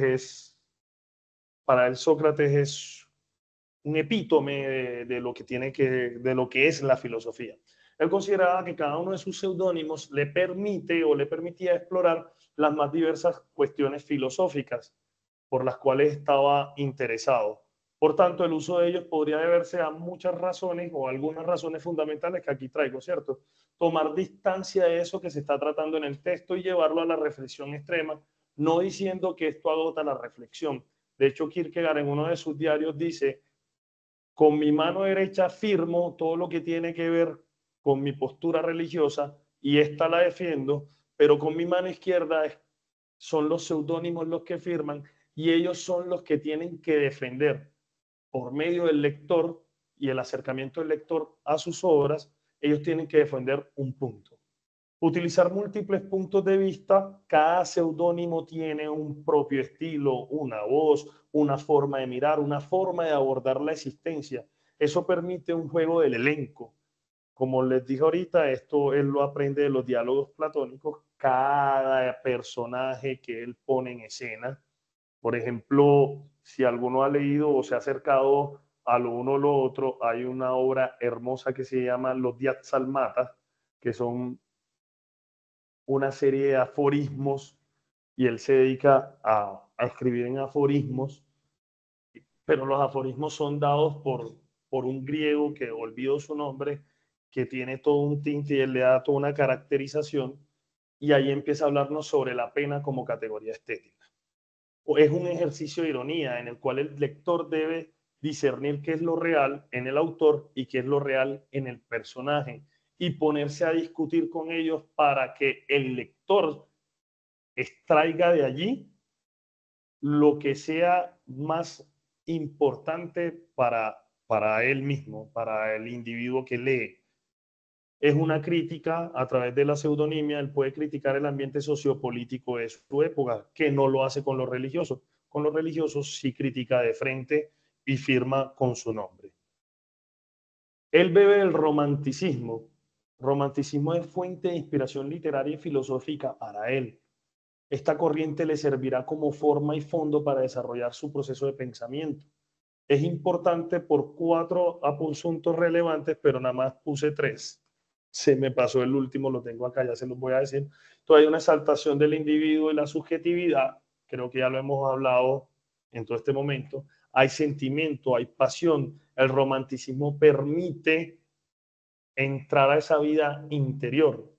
es un epítome de lo que de lo que es la filosofía. Él consideraba que cada uno de sus seudónimos le permite o le permitía explorar las más diversas cuestiones filosóficas por las cuales estaba interesado. Por tanto, el uso de ellos podría deberse a muchas razones, o algunas razones fundamentales que aquí traigo, ¿cierto? Tomar distancia de eso que se está tratando en el texto y llevarlo a la reflexión extrema, no diciendo que esto agota la reflexión. De hecho, Kierkegaard en uno de sus diarios dice: con mi mano derecha firmo todo lo que tiene que ver con mi postura religiosa y esta la defiendo, pero con mi mano izquierda son los seudónimos los que firman, y ellos son los que tienen que defender por medio del lector y el acercamiento del lector a sus obras, ellos tienen que defender un punto. Utilizar múltiples puntos de vista, cada seudónimo tiene un propio estilo, una voz, una forma de mirar, una forma de abordar la existencia. Eso permite un juego del elenco. Como les dije ahorita, esto él lo aprende de los diálogos platónicos, cada personaje que él pone en escena. Por ejemplo, si alguno ha leído o se ha acercado a lo uno o lo otro, hay una obra hermosa que se llama Los Diatzalmatas, que son una serie de aforismos y él se dedica a escribir en aforismos, pero los aforismos son dados por un griego que olvido su nombre, que tiene todo un tinte y él le da toda una caracterización y ahí empieza a hablarnos sobre la pena como categoría estética. O es un ejercicio de ironía en el cual el lector debe discernir qué es lo real en el autor y qué es lo real en el personaje y ponerse a discutir con ellos para que el lector extraiga de allí lo que sea más importante para él mismo, para el individuo que lee. Es una crítica a través de la pseudonimia, él puede criticar el ambiente sociopolítico de su época, que no lo hace con los religiosos. Con los religiosos sí critica de frente y firma con su nombre. Él bebe del romanticismo. Romanticismo es fuente de inspiración literaria y filosófica para él. Esta corriente le servirá como forma y fondo para desarrollar su proceso de pensamiento. Es importante por 4 asuntos relevantes, pero nada más puse 3. Se me pasó el último, lo tengo acá, ya se los voy a decir. Entonces hay una exaltación del individuo y la subjetividad, creo que ya lo hemos hablado en todo este momento. Hay sentimiento, hay pasión. El romanticismo permite entrar a esa vida interior.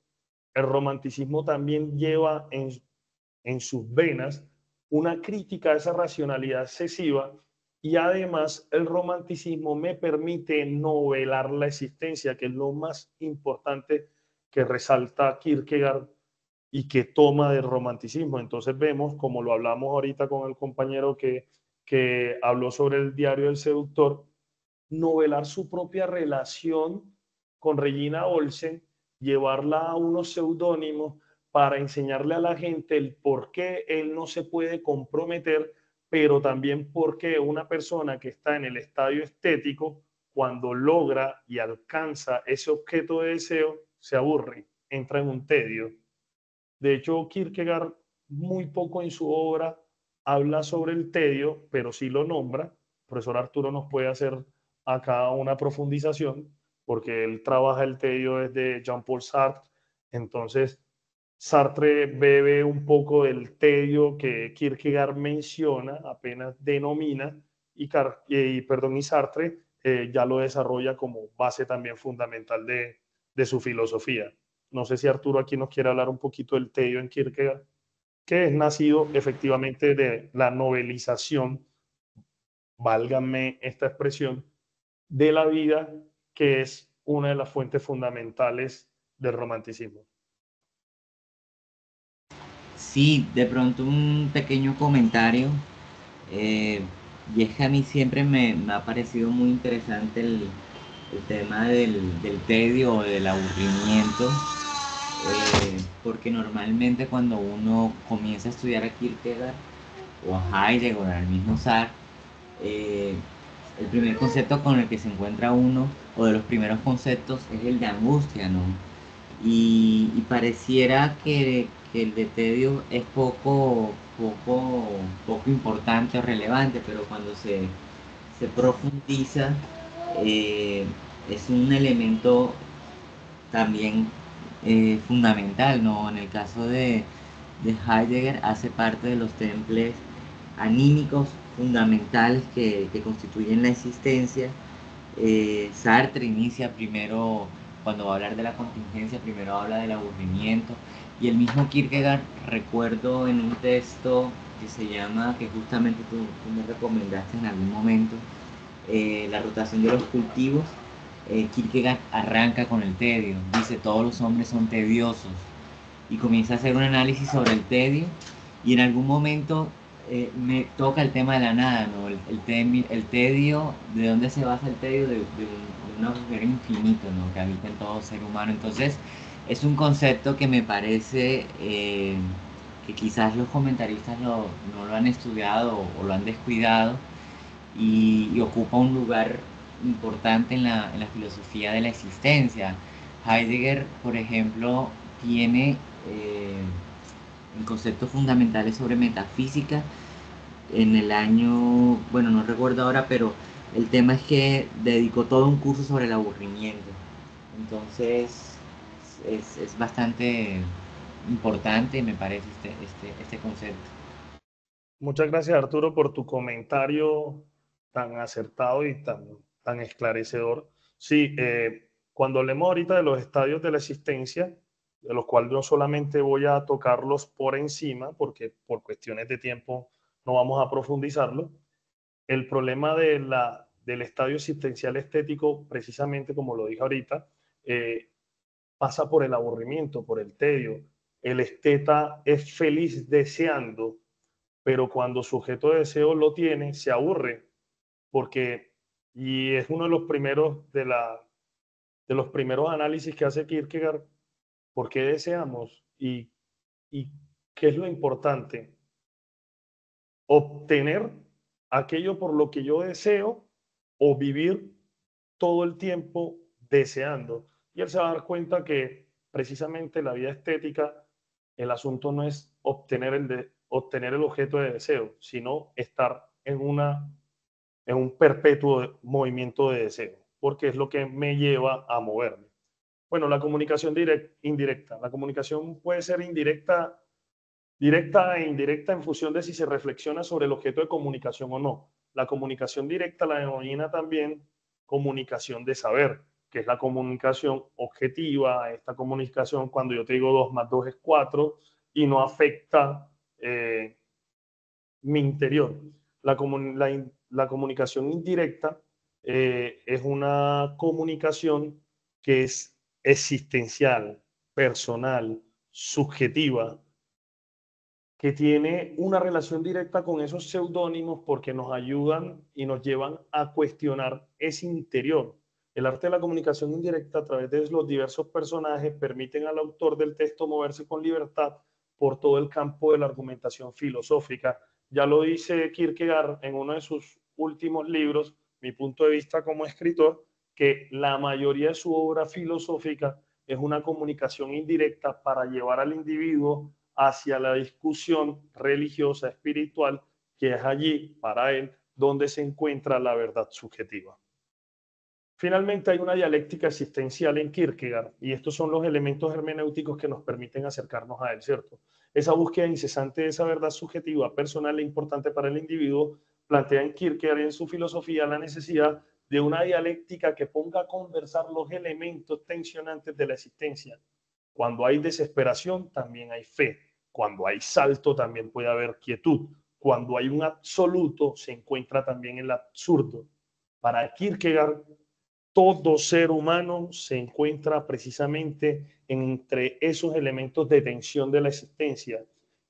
El romanticismo también lleva en sus venas una crítica a esa racionalidad excesiva y además el romanticismo me permite novelar la existencia, que es lo más importante que resalta Kierkegaard y que toma del romanticismo. Entonces vemos, como lo hablamos ahorita con el compañero que habló sobre el diario del seductor, novelar su propia relación con Regina Olsen, llevarla a unos seudónimos para enseñarle a la gente el por qué él no se puede comprometer, pero también por qué una persona que está en el estadio estético, cuando logra y alcanza ese objeto de deseo, se aburre, entra en un tedio. De hecho, Kierkegaard muy poco en su obra habla sobre el tedio, pero sí lo nombra. El profesor Arturo nos puede hacer acá una profundización, porque él trabaja el tedio desde Jean-Paul Sartre. Entonces, Sartre bebe un poco del tedio que Kierkegaard menciona, apenas denomina, y Sartre ya lo desarrolla como base también fundamental de su filosofía. No sé si Arturo aquí nos quiere hablar un poquito del tedio en Kierkegaard, que es nacido efectivamente de la novelización, válgame esta expresión, de la vida, que es una de las fuentes fundamentales del romanticismo. Sí, de pronto un pequeño comentario, y es que a mí siempre me ha parecido muy interesante el tema del tedio o del aburrimiento, porque normalmente cuando uno comienza a estudiar a Kierkegaard o a Heidegger o al mismo Sartre, el primer concepto con el que se encuentra uno, o de los primeros conceptos, es el de angustia, ¿no? Y pareciera que el de tedio es poco importante o relevante, pero cuando se profundiza, es un elemento también fundamental, ¿no? En el caso de Heidegger, hace parte de los templos anímicos fundamentales que constituyen la existencia. Sartre inicia primero, cuando va a hablar de la contingencia, primero habla del aburrimiento, y el mismo Kierkegaard, recuerdo en un texto que se llama, que justamente tú me recomendaste en algún momento, La rotación de los cultivos. Kierkegaard arranca con el tedio, dice todos los hombres son tediosos, y comienza a hacer un análisis sobre el tedio, y en algún momento me toca el tema de la nada, ¿no? El tedio, ¿de dónde se basa el tedio? De un agujero infinito, ¿no? Que habita en todo ser humano. Entonces, es un concepto que me parece que quizás los comentaristas no lo han estudiado o lo han descuidado y ocupa un lugar importante en la filosofía de la existencia. Heidegger, por ejemplo, tiene conceptos fundamentales sobre metafísica en el año, bueno, no recuerdo ahora, pero el tema es que dedicó todo un curso sobre el aburrimiento. Entonces, es bastante importante, me parece, este concepto. Muchas gracias, Arturo, por tu comentario tan acertado y tan esclarecedor. Sí, cuando hablemos ahorita de los estadios de la existencia, de los cuales no solamente voy a tocarlos por encima, porque por cuestiones de tiempo no vamos a profundizarlo, el problema del estadio existencial estético, precisamente como lo dije ahorita, pasa por el aburrimiento, por el tedio. El esteta es feliz deseando, pero cuando su objeto de deseo lo tiene, se aburre, porque, y es uno de los primeros, de los primeros análisis que hace Kierkegaard, ¿por qué deseamos? Y qué es lo importante. Obtener aquello por lo que yo deseo o vivir todo el tiempo deseando. Y él se va a dar cuenta que precisamente la vida estética, el asunto no es obtener el objeto de deseo, sino estar en un perpetuo movimiento de deseo, porque es lo que me lleva a moverme. Bueno, la comunicación indirecta. La comunicación puede ser indirecta, directa e indirecta en función de si se reflexiona sobre el objeto de comunicación o no. La comunicación directa la denomina también comunicación de saber, que es la comunicación objetiva, esta comunicación cuando yo te digo 2 más 2 es 4 y no afecta mi interior. La comunicación indirecta es una comunicación que es existencial, personal, subjetiva, que tiene una relación directa con esos seudónimos porque nos ayudan y nos llevan a cuestionar ese interior. El arte de la comunicación indirecta a través de los diversos personajes permiten al autor del texto moverse con libertad por todo el campo de la argumentación filosófica. Ya lo dice Kierkegaard en uno de sus últimos libros, mi punto de vista como escritor, que la mayoría de su obra filosófica es una comunicación indirecta para llevar al individuo hacia la discusión religiosa, espiritual, que es allí, para él, donde se encuentra la verdad subjetiva. Finalmente, hay una dialéctica existencial en Kierkegaard, y estos son los elementos hermenéuticos que nos permiten acercarnos a él, ¿cierto? Esa búsqueda incesante de esa verdad subjetiva, personal e importante para el individuo, plantea en Kierkegaard y en su filosofía la necesidad de una dialéctica que ponga a conversar los elementos tensionantes de la existencia. Cuando hay desesperación, también hay fe. Cuando hay salto, también puede haber quietud. Cuando hay un absoluto, se encuentra también el absurdo. Para Kierkegaard, todo ser humano se encuentra precisamente entre esos elementos de tensión de la existencia.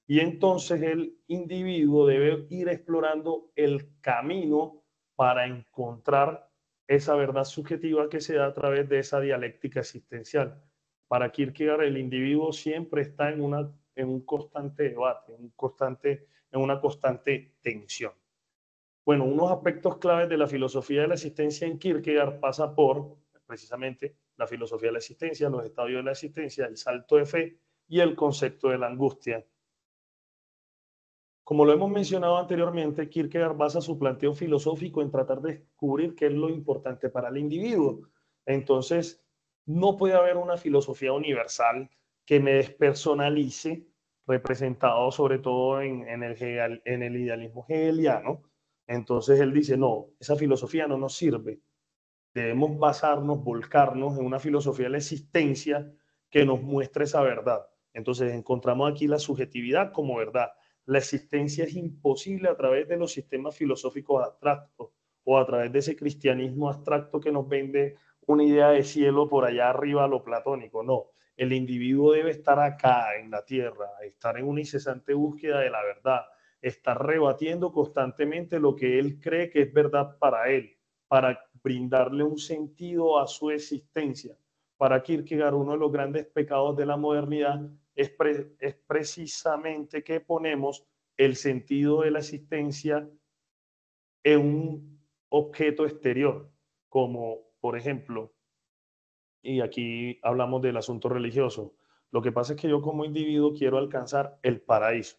Y entonces el individuo debe ir explorando el camino para encontrar esa verdad subjetiva que se da a través de esa dialéctica existencial. Para Kierkegaard, el individuo siempre está en un constante debate, en una constante tensión. Bueno, unos aspectos claves de la filosofía de la existencia en Kierkegaard pasa por, precisamente, la filosofía de la existencia, los estadios de la existencia, el salto de fe y el concepto de la angustia. Como lo hemos mencionado anteriormente, Kierkegaard basa su planteo filosófico en tratar de descubrir qué es lo importante para el individuo. Entonces, no puede haber una filosofía universal que me despersonalice, representado sobre todo en el idealismo hegeliano. Entonces él dice, no, esa filosofía no nos sirve. Debemos basarnos, volcarnos en una filosofía de la existencia que nos muestre esa verdad. Entonces encontramos aquí la subjetividad como verdad. La existencia es imposible a través de los sistemas filosóficos abstractos o a través de ese cristianismo abstracto que nos vende una idea de cielo por allá arriba a lo platónico. No, el individuo debe estar acá en la tierra, estar en una incesante búsqueda de la verdad, está rebatiendo constantemente lo que él cree que es verdad para él, para brindarle un sentido a su existencia. Para Kierkegaard, uno de los grandes pecados de la modernidad es precisamente que ponemos el sentido de la existencia en un objeto exterior, como por ejemplo, y aquí hablamos del asunto religioso, lo que pasa es que yo como individuo quiero alcanzar el paraíso.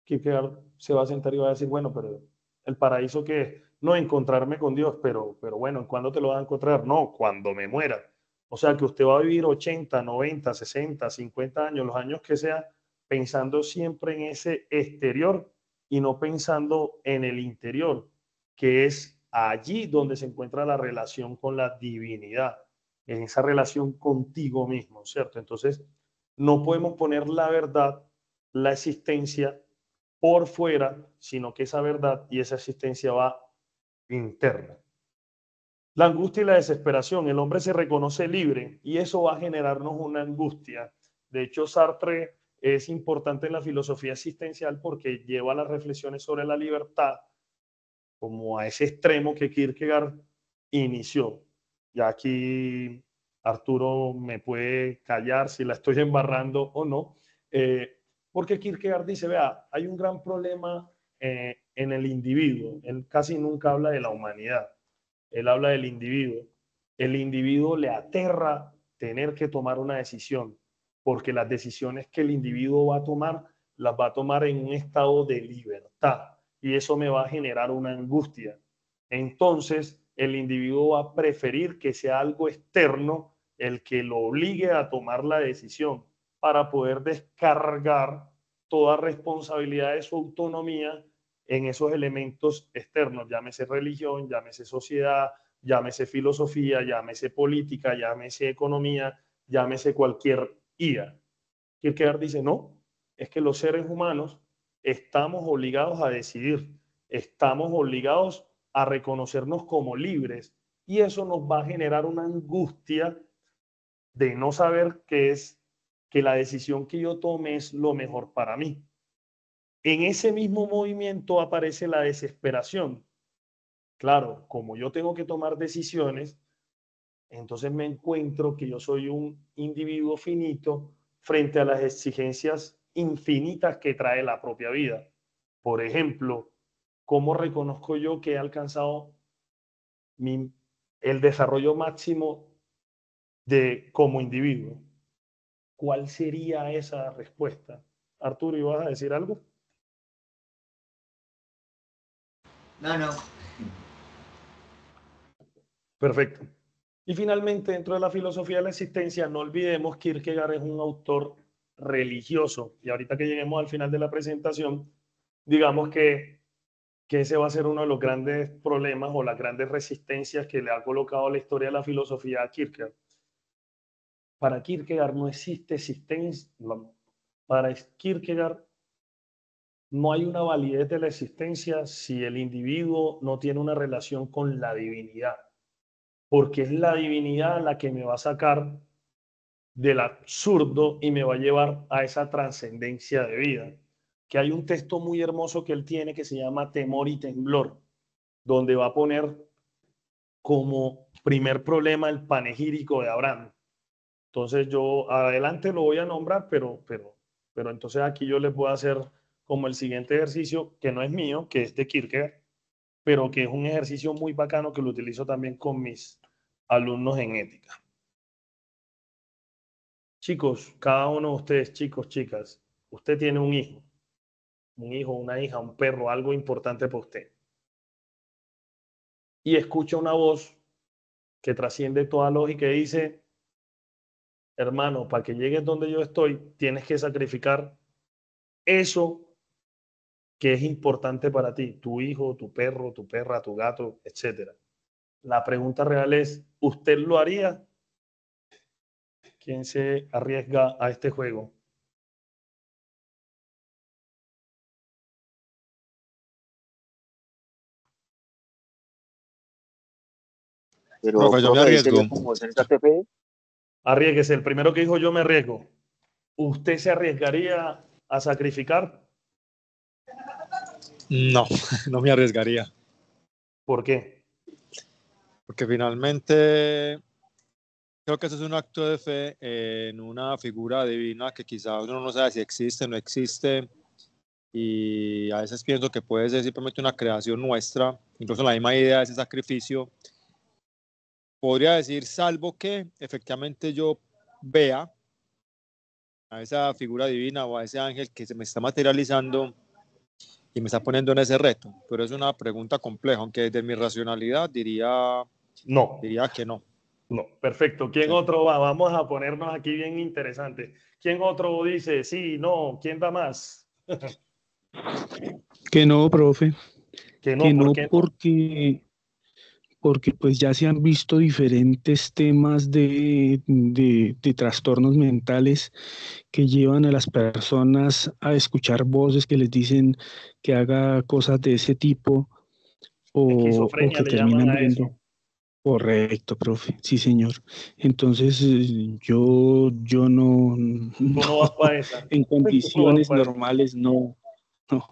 Kierkegaard se va a sentar y va a decir, bueno, pero ¿el paraíso qué es? No encontrarme con Dios, pero bueno, ¿cuándo te lo vas a encontrar? No, cuando me muera. O sea que usted va a vivir 80, 90, 60, 50 años, los años que sea, pensando siempre en ese exterior y no pensando en el interior, que es allí donde se encuentra la relación con la divinidad, en esa relación contigo mismo, ¿cierto? Entonces, no podemos poner la verdad, la existencia por fuera, sino que esa verdad y esa existencia va interna. La angustia y la desesperación, el hombre se reconoce libre y eso va a generarnos una angustia. De hecho, Sartre es importante en la filosofía existencial porque lleva las reflexiones sobre la libertad como a ese extremo que Kierkegaard inició. Ya aquí Arturo me puede callar si la estoy embarrando o no, porque Kierkegaard dice, vea, hay un gran problema en el individuo. Él casi nunca habla de la humanidad, él habla del individuo. El individuo le aterra tener que tomar una decisión, porque las decisiones que el individuo va a tomar, las va a tomar en un estado de libertad y eso me va a generar una angustia. Entonces, el individuo va a preferir que sea algo externo el que lo obligue a tomar la decisión para poder descargar toda responsabilidad de su autonomía en esos elementos externos, llámese religión, llámese sociedad, llámese filosofía, llámese política, llámese economía, llámese cualquier IA. Kierkegaard dice, no, es que los seres humanos estamos obligados a decidir, estamos obligados a reconocernos como libres y eso nos va a generar una angustia de no saber qué es, que la decisión que yo tome es lo mejor para mí. En ese mismo movimiento aparece la desesperación. Claro, como yo tengo que tomar decisiones, entonces me encuentro que yo soy un individuo finito frente a las exigencias infinitas que trae la propia vida. Por ejemplo, ¿cómo reconozco yo que he alcanzado el desarrollo máximo como individuo? ¿Cuál sería esa respuesta? Arturo, ¿ibas a decir algo? No. Perfecto. Y finalmente, dentro de la filosofía de la existencia, no olvidemos que Kierkegaard es un autor religioso. Y ahorita que lleguemos al final de la presentación, digamos que ese va a ser uno de los grandes problemas o las grandes resistencias que le ha colocado la historia de la filosofía a Kierkegaard. Para Kierkegaard no existe existencia. Para Kierkegaard no hay una validez de la existencia si el individuo no tiene una relación con la divinidad, porque es la divinidad la que me va a sacar del absurdo y me va a llevar a esa trascendencia de vida. Que hay un texto muy hermoso que él tiene que se llama Temor y Temblor, donde va a poner como primer problema el panegírico de Abraham. Entonces yo adelante lo voy a nombrar, pero entonces aquí yo les voy a hacer como el siguiente ejercicio, que no es mío, que es de Kierkegaard, pero que es un ejercicio muy bacano que lo utilizo también con mis alumnos en ética. Chicos, cada uno de ustedes, chicos, chicas, usted tiene un hijo, una hija, un perro, algo importante para usted. Y escucha una voz que trasciende toda lógica y dice, hermano, para que llegues donde yo estoy, tienes que sacrificar eso que es importante para ti, tu hijo, tu perro, tu perra, tu gato, etc. La pregunta real es, ¿usted lo haría? ¿Quién se arriesga a este juego? Pero, Profe, yo me profe, ahí sería arriesgo. como ser KTP. Arriesguese, el primero que dijo yo me arriesgo. ¿Usted se arriesgaría a sacrificar? No, no me arriesgaría. ¿Por qué? Porque finalmente creo que eso es un acto de fe en una figura divina que quizás uno no sabe si existe o no existe, y a veces pienso que puede ser simplemente una creación nuestra, incluso la misma idea de ese sacrificio. Podría decir, salvo que efectivamente yo vea a esa figura divina o a ese ángel que se me está materializando y me está poniendo en ese reto. Pero es una pregunta compleja, aunque desde mi racionalidad diría No. que no. No, perfecto. ¿Quién Sí. otro va? Vamos a ponernos aquí bien interesante. ¿Quién otro dice sí, no? ¿Quién da más? Que no, profe, Que no, que ¿por no qué no? porque pues ya se han visto diferentes temas de trastornos mentales que llevan a las personas a escuchar voces que les dicen que haga cosas de ese tipo o Esquizofrenia que le llaman terminan a eso. viendo. Correcto, profe, sí, señor. Entonces, yo no, Tú no vas para esa. en Tú no vas condiciones para esa. normales no, no.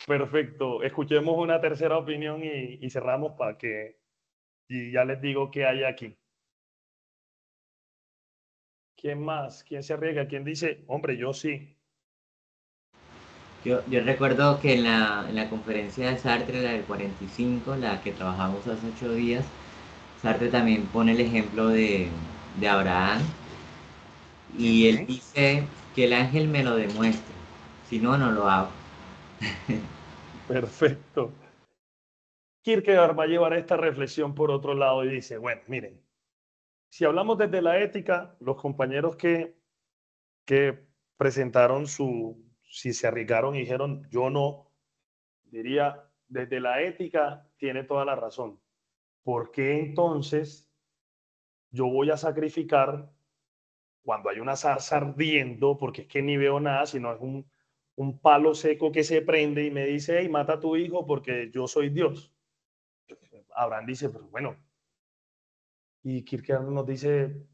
Perfecto. Escuchemos una tercera opinión y cerramos para que, y ya les digo qué hay aquí. ¿Quién más? ¿Quién se arriesga? ¿Quién dice, hombre, yo sí? Yo recuerdo que en la conferencia de Sartre, la del 45, la que trabajamos hace 8 días, Sartre también pone el ejemplo de Abraham y él dice que el ángel me lo demuestre, si no, no lo hago. Perfecto. Kierkegaard va a llevar esta reflexión por otro lado y dice, bueno, miren, si hablamos desde la ética, los compañeros que presentaron si se arriesgaron y dijeron, yo no, diría, desde la ética tiene toda la razón. ¿Por qué entonces yo voy a sacrificar cuando hay una zarza ardiendo? Porque es que ni veo nada, sino es un palo seco que se prende y me dice, hey, mata a tu hijo porque yo soy Dios. Abraham dice, pero bueno, y Kierkegaard nos dice,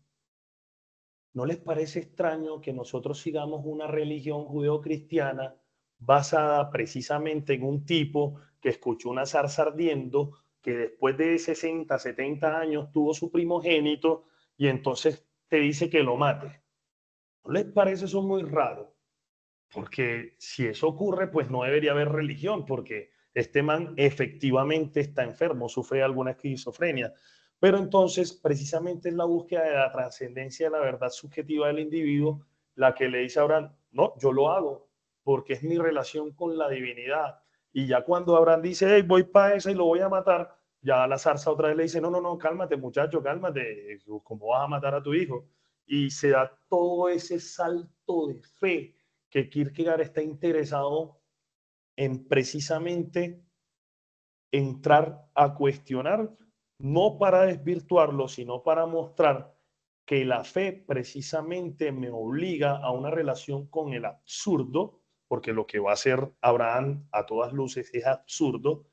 ¿no les parece extraño que nosotros sigamos una religión judeocristiana basada precisamente en un tipo que escuchó una zarza ardiendo, que después de 60, 70 años tuvo su primogénito y entonces te dice que lo mate? ¿No les parece eso muy raro? Porque si eso ocurre, pues no debería haber religión, porque este man efectivamente está enfermo, sufre alguna esquizofrenia. Pero entonces, precisamente es la búsqueda de la trascendencia de la verdad subjetiva del individuo la que le dice a Abraham, no, yo lo hago, porque es mi relación con la divinidad. Y ya cuando Abraham dice, hey, voy para esa y lo voy a matar, ya la zarza otra vez le dice, no, no, no, cálmate muchacho, cálmate, ¿cómo vas a matar a tu hijo? Y se da todo ese salto de fe que Kierkegaard está interesado en precisamente entrar a cuestionar, no para desvirtuarlo, sino para mostrar que la fe precisamente me obliga a una relación con el absurdo, porque lo que va a hacer Abraham a todas luces es absurdo,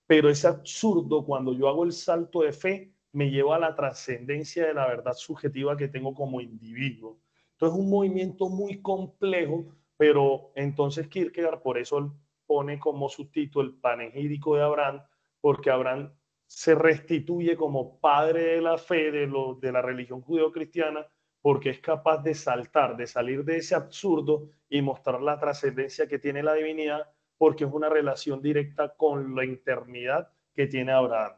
pero ese absurdo, cuando yo hago el salto de fe, me lleva a la trascendencia de la verdad subjetiva que tengo como individuo. Entonces, es un movimiento muy complejo, pero entonces Kierkegaard, por eso pone como subtítulo el panegírico de Abraham, porque Abraham se restituye como padre de la fe de la religión judeocristiana, porque es capaz de saltar, de salir de ese absurdo y mostrar la trascendencia que tiene la divinidad, porque es una relación directa con la eternidad que tiene Abraham.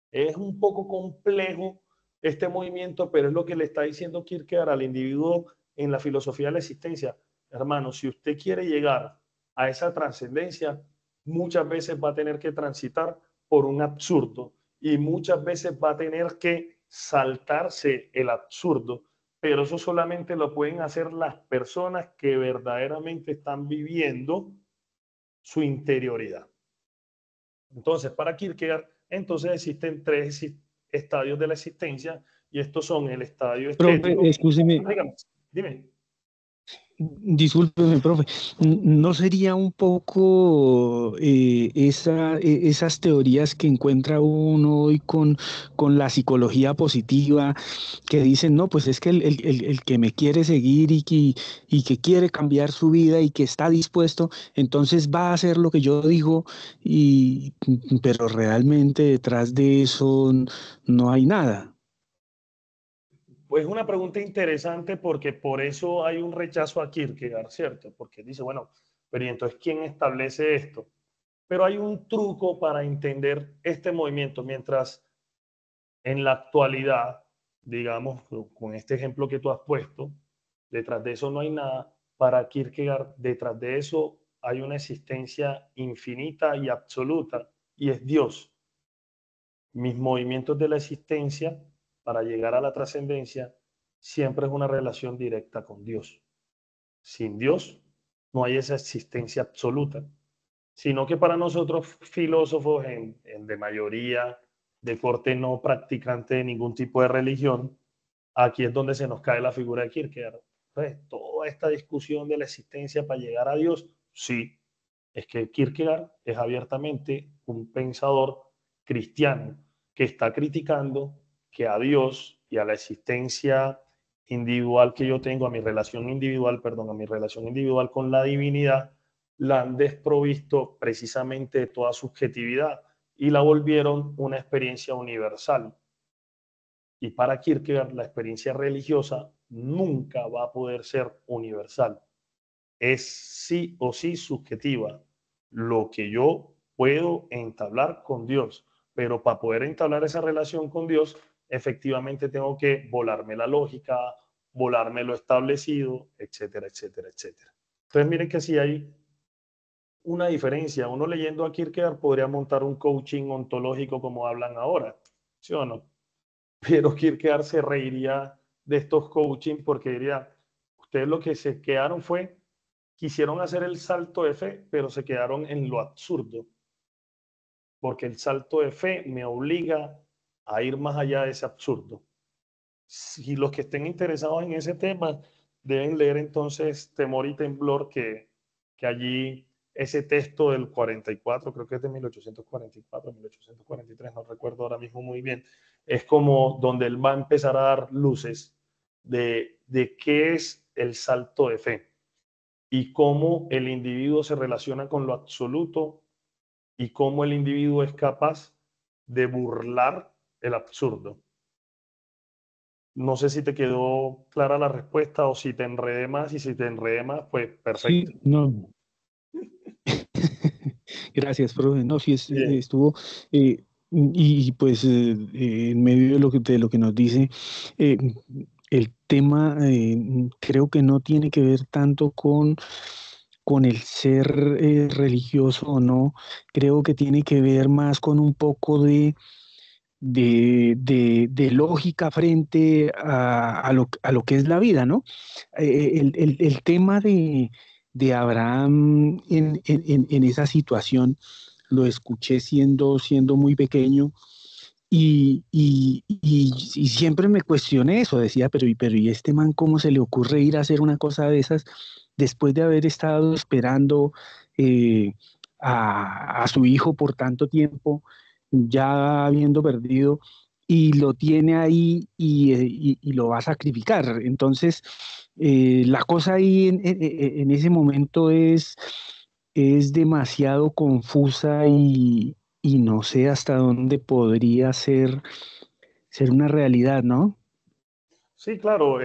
Es un poco complejo este movimiento, pero es lo que le está diciendo Kierkegaard al individuo en la filosofía de la existencia. Hermano, si usted quiere llegar a esa trascendencia, muchas veces va a tener que transitar por un absurdo y muchas veces va a tener que saltarse el absurdo, pero eso solamente lo pueden hacer las personas que verdaderamente están viviendo su interioridad. Entonces, para Kierkegaard, entonces existen tres estadios de la existencia y estos son el estadio Profe, estético. escúcheme, Dígame, dime. Discúlpeme, profe, ¿no sería un poco esas teorías que encuentra uno hoy con la psicología positiva, que dicen, no, pues es que el que me quiere seguir y que quiere cambiar su vida y que está dispuesto, entonces va a hacer lo que yo digo, y, pero realmente detrás de eso no hay nada? Pues una pregunta interesante porque por eso hay un rechazo a Kierkegaard, ¿cierto? Porque dice, bueno, pero ¿y entonces quién establece esto? Pero hay un truco para entender este movimiento, mientras en la actualidad, digamos, con este ejemplo que tú has puesto, detrás de eso no hay nada. Para Kierkegaard, detrás de eso hay una existencia infinita y absoluta, y es Dios. Mis movimientos de la existencia para llegar a la trascendencia siempre es una relación directa con Dios. Sin Dios no hay esa existencia absoluta, sino que para nosotros filósofos de mayoría de corte no practicante de ningún tipo de religión, aquí es donde se nos cae la figura de Kierkegaard. Entonces, toda esta discusión de la existencia para llegar a Dios, sí, es que Kierkegaard es abiertamente un pensador cristiano que está criticando que a Dios y a la existencia individual que yo tengo, a mi relación individual, perdón, a mi relación individual con la divinidad, la han desprovisto precisamente de toda subjetividad y la volvieron una experiencia universal. Y para Kierkegaard, la experiencia religiosa nunca va a poder ser universal. Es sí o sí subjetiva. Lo que yo puedo entablar con Dios, pero para poder entablar esa relación con Dios, efectivamente tengo que volarme la lógica, volarme lo establecido, etcétera, etcétera, etcétera. Entonces miren que si hay una diferencia. Uno leyendo a Kierkegaard podría montar un coaching ontológico como hablan ahora, ¿sí o no? Pero Kierkegaard se reiría de estos coaching porque diría, ustedes lo que se quedaron fue, quisieron hacer el salto de fe, pero se quedaron en lo absurdo, porque el salto de fe me obliga a ir más allá de ese absurdo. Si los que estén interesados en ese tema deben leer entonces Temor y Temblor, que allí ese texto del 44, creo que es de 1844, 1843, no recuerdo ahora mismo muy bien, es como donde él va a empezar a dar luces de qué es el salto de fe y cómo el individuo se relaciona con lo absoluto y cómo el individuo es capaz de burlar el absurdo. No sé si te quedó clara la respuesta o si te enredé más, y si te enredé más, pues perfecto. Sí, no. Gracias, profe. No, sí, Bien. estuvo, y pues en medio de lo que nos dice, eh, el tema creo que no tiene que ver tanto con el ser religioso o no, creo que tiene que ver más con un poco de lógica frente a lo que es la vida, ¿no? El tema de Abraham en esa situación lo escuché siendo muy pequeño y siempre me cuestioné eso, decía, pero ¿y este man cómo se le ocurre ir a hacer una cosa de esas después de haber estado esperando eh, a su hijo por tanto tiempo, ya habiendo perdido, y lo tiene ahí y lo va a sacrificar? Entonces, la cosa ahí en ese momento es demasiado confusa y no sé hasta dónde podría ser una realidad, ¿no? Sí, claro,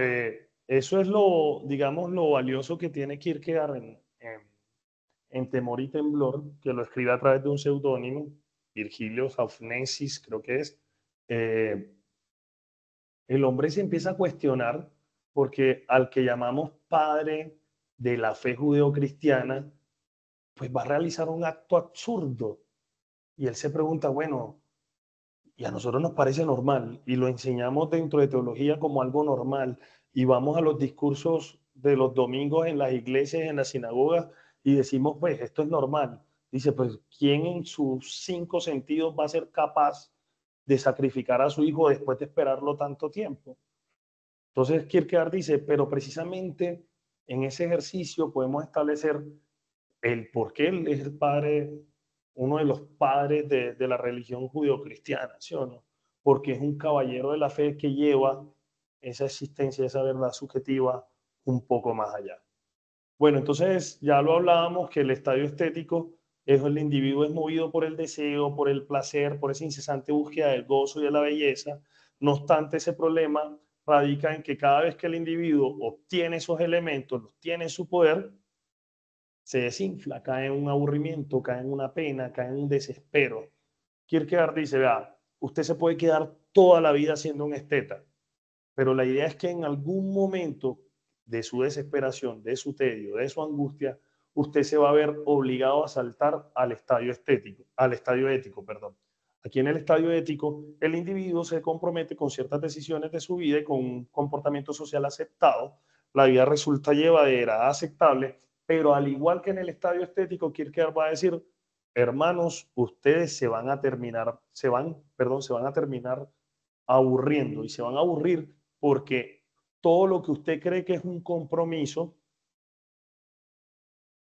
eso es lo, digamos, lo valioso que tiene Kierkegaard en Temor y Temblor, que lo escribe a través de un seudónimo, Virgilio Saufnesis, creo que es. Eh, el hombre se empieza a cuestionar porque al que llamamos padre de la fe judeocristiana, pues va a realizar un acto absurdo. Y él se pregunta, bueno, y a nosotros nos parece normal y lo enseñamos dentro de teología como algo normal y vamos a los discursos de los domingos en las iglesias, en las sinagogas y decimos, pues esto es normal. Dice, pues ¿quién en sus 5 sentidos va a ser capaz de sacrificar a su hijo después de esperarlo tanto tiempo? Entonces Kierkegaard dice, pero precisamente en ese ejercicio podemos establecer el por qué él es el padre, uno de los padres de la religión judeocristiana, ¿sí o no? Porque es un caballero de la fe que lleva esa existencia, esa verdad subjetiva un poco más allá. Bueno, entonces ya lo hablábamos que el estadio estético es el individuo es movido por el deseo, por el placer, por esa incesante búsqueda del gozo y de la belleza. No obstante, ese problema radica en que cada vez que el individuo obtiene esos elementos, los tiene en su poder, se desinfla, cae en un aburrimiento, cae en una pena, cae en un desespero. Kierkegaard dice, vea, usted se puede quedar toda la vida siendo un esteta, pero la idea es que en algún momento de su desesperación, de su tedio, de su angustia, usted se va a ver obligado a saltar al estadio estético, al estadio ético, perdón. Aquí en el estadio ético, el individuo se compromete con ciertas decisiones de su vida y con un comportamiento social aceptado. La vida resulta llevadera, aceptable, pero al igual que en el estadio estético, Kierkegaard va a decir, hermanos, ustedes se van a terminar aburriendo y se van a aburrir porque todo lo que usted cree que es un compromiso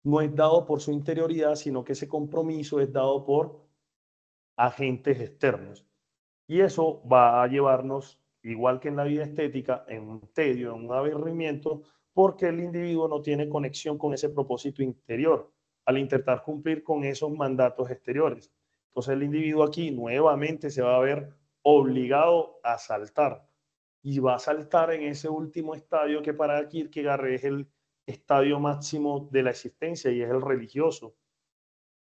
no es dado por su interioridad, sino que ese compromiso es dado por agentes externos. Y eso va a llevarnos, igual que en la vida estética, en un tedio, en un aburrimiento, porque el individuo no tiene conexión con ese propósito interior al intentar cumplir con esos mandatos exteriores. Entonces el individuo aquí nuevamente se va a ver obligado a saltar y va a saltar en ese último estadio que para Kierkegaard es el estadio máximo de la existencia y es el religioso,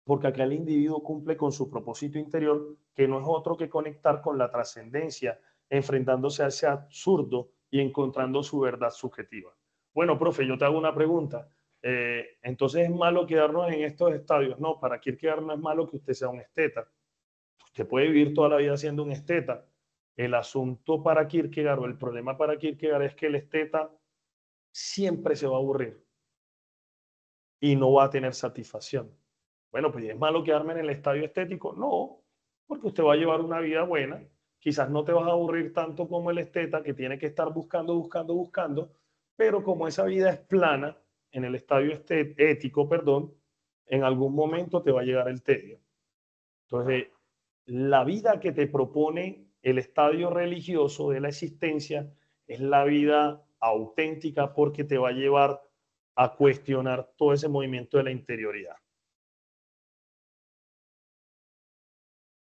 porque acá el individuo cumple con su propósito interior, que no es otro que conectar con la trascendencia, enfrentándose a ese absurdo y encontrando su verdad subjetiva. Bueno, profe, yo te hago una pregunta. Entonces, ¿es malo quedarnos en estos estadios? No, para Kierkegaard no es malo que usted sea un esteta. Usted puede vivir toda la vida siendo un esteta. El asunto para Kierkegaard o el problema para Kierkegaard es que el esteta siempre se va a aburrir y no va a tener satisfacción. Bueno, pues ¿es malo quedarme en el estadio estético? No, porque usted va a llevar una vida buena. Quizás no te vas a aburrir tanto como el esteta que tiene que estar buscando, pero como esa vida es plana en el estadio ético, perdón, en algún momento te va a llegar el tedio. Entonces, la vida que te propone el estadio religioso de la existencia es la vida auténtica porque te va a llevar a cuestionar todo ese movimiento de la interioridad.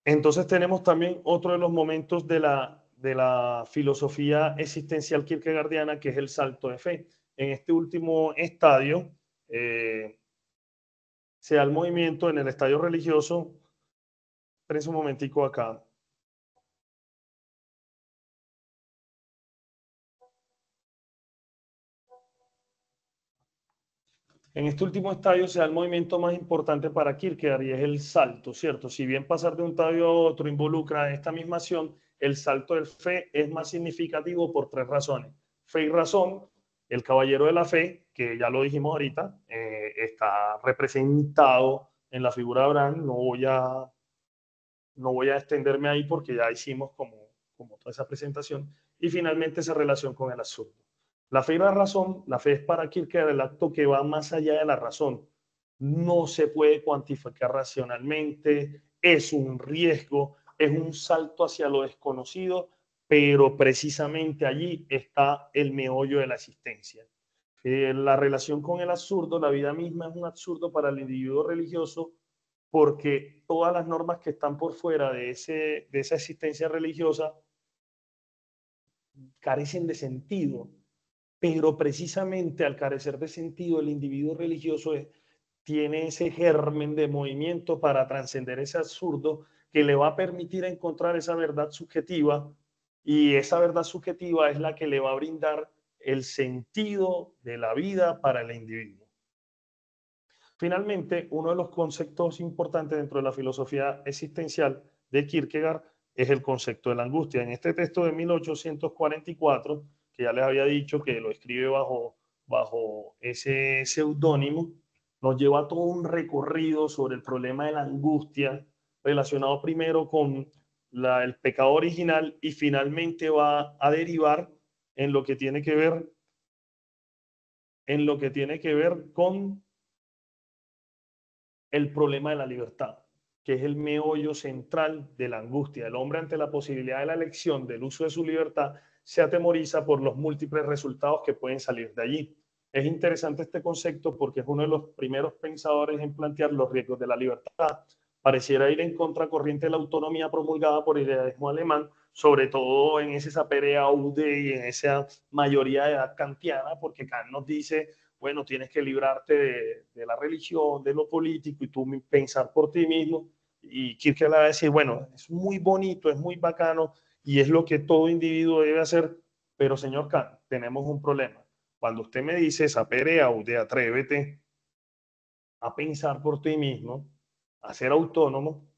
Entonces tenemos también otro de los momentos de la filosofía existencial kierkegaardiana, que es el salto de fe. En este último estadio, se da el movimiento en el estadio religioso. Esperen un momentico acá. En este último estadio se da el movimiento más importante para Kierkegaard y es el salto, ¿cierto? Si bien pasar de un estadio a otro involucra esta misma acción, el salto del fe es más significativo por tres razones. Fe y razón, el caballero de la fe, que ya lo dijimos ahorita, está representado en la figura de Abraham. No voy a extenderme ahí porque ya hicimos como toda esa presentación. Y finalmente esa relación con el absurdo. La fe y la razón, la fe es para Kierkegaard el acto que va más allá de la razón. No se puede cuantificar racionalmente, es un riesgo, es un salto hacia lo desconocido, pero precisamente allí está el meollo de la existencia. La relación con el absurdo, la vida misma es un absurdo para el individuo religioso porque todas las normas que están por fuera de esa existencia religiosa carecen de sentido, pero precisamente al carecer de sentido el individuo religioso tiene ese germen de movimiento para trascender ese absurdo que le va a permitir encontrar esa verdad subjetiva, y esa verdad subjetiva es la que le va a brindar el sentido de la vida para el individuo. Finalmente, uno de los conceptos importantes dentro de la filosofía existencial de Kierkegaard es el concepto de la angustia. En este texto de 1844, que ya les había dicho que lo escribe bajo ese seudónimo, nos lleva a todo un recorrido sobre el problema de la angustia, relacionado primero con el pecado original y finalmente va a derivar en lo que tiene que ver en lo que tiene que ver con el problema de la libertad, que es el meollo central de la angustia. El hombre, ante la posibilidad de la elección del uso de su libertad, se atemoriza por los múltiples resultados que pueden salir de allí. Es interesante este concepto porque es uno de los primeros pensadores en plantear los riesgos de la libertad. Pareciera ir en contracorriente de la autonomía promulgada por el idealismo alemán, sobre todo en ese sapere aude y en esa mayoría de edad kantiana, porque Kant nos dice, bueno, tienes que librarte de la religión, de lo político y tú pensar por ti mismo. Y Kierkegaard va a decir, bueno, es muy bonito, es muy bacano y es lo que todo individuo debe hacer, pero señor Kant, tenemos un problema. Cuando usted me dice sapere aude, atrévete a pensar por ti mismo, a ser autónomo,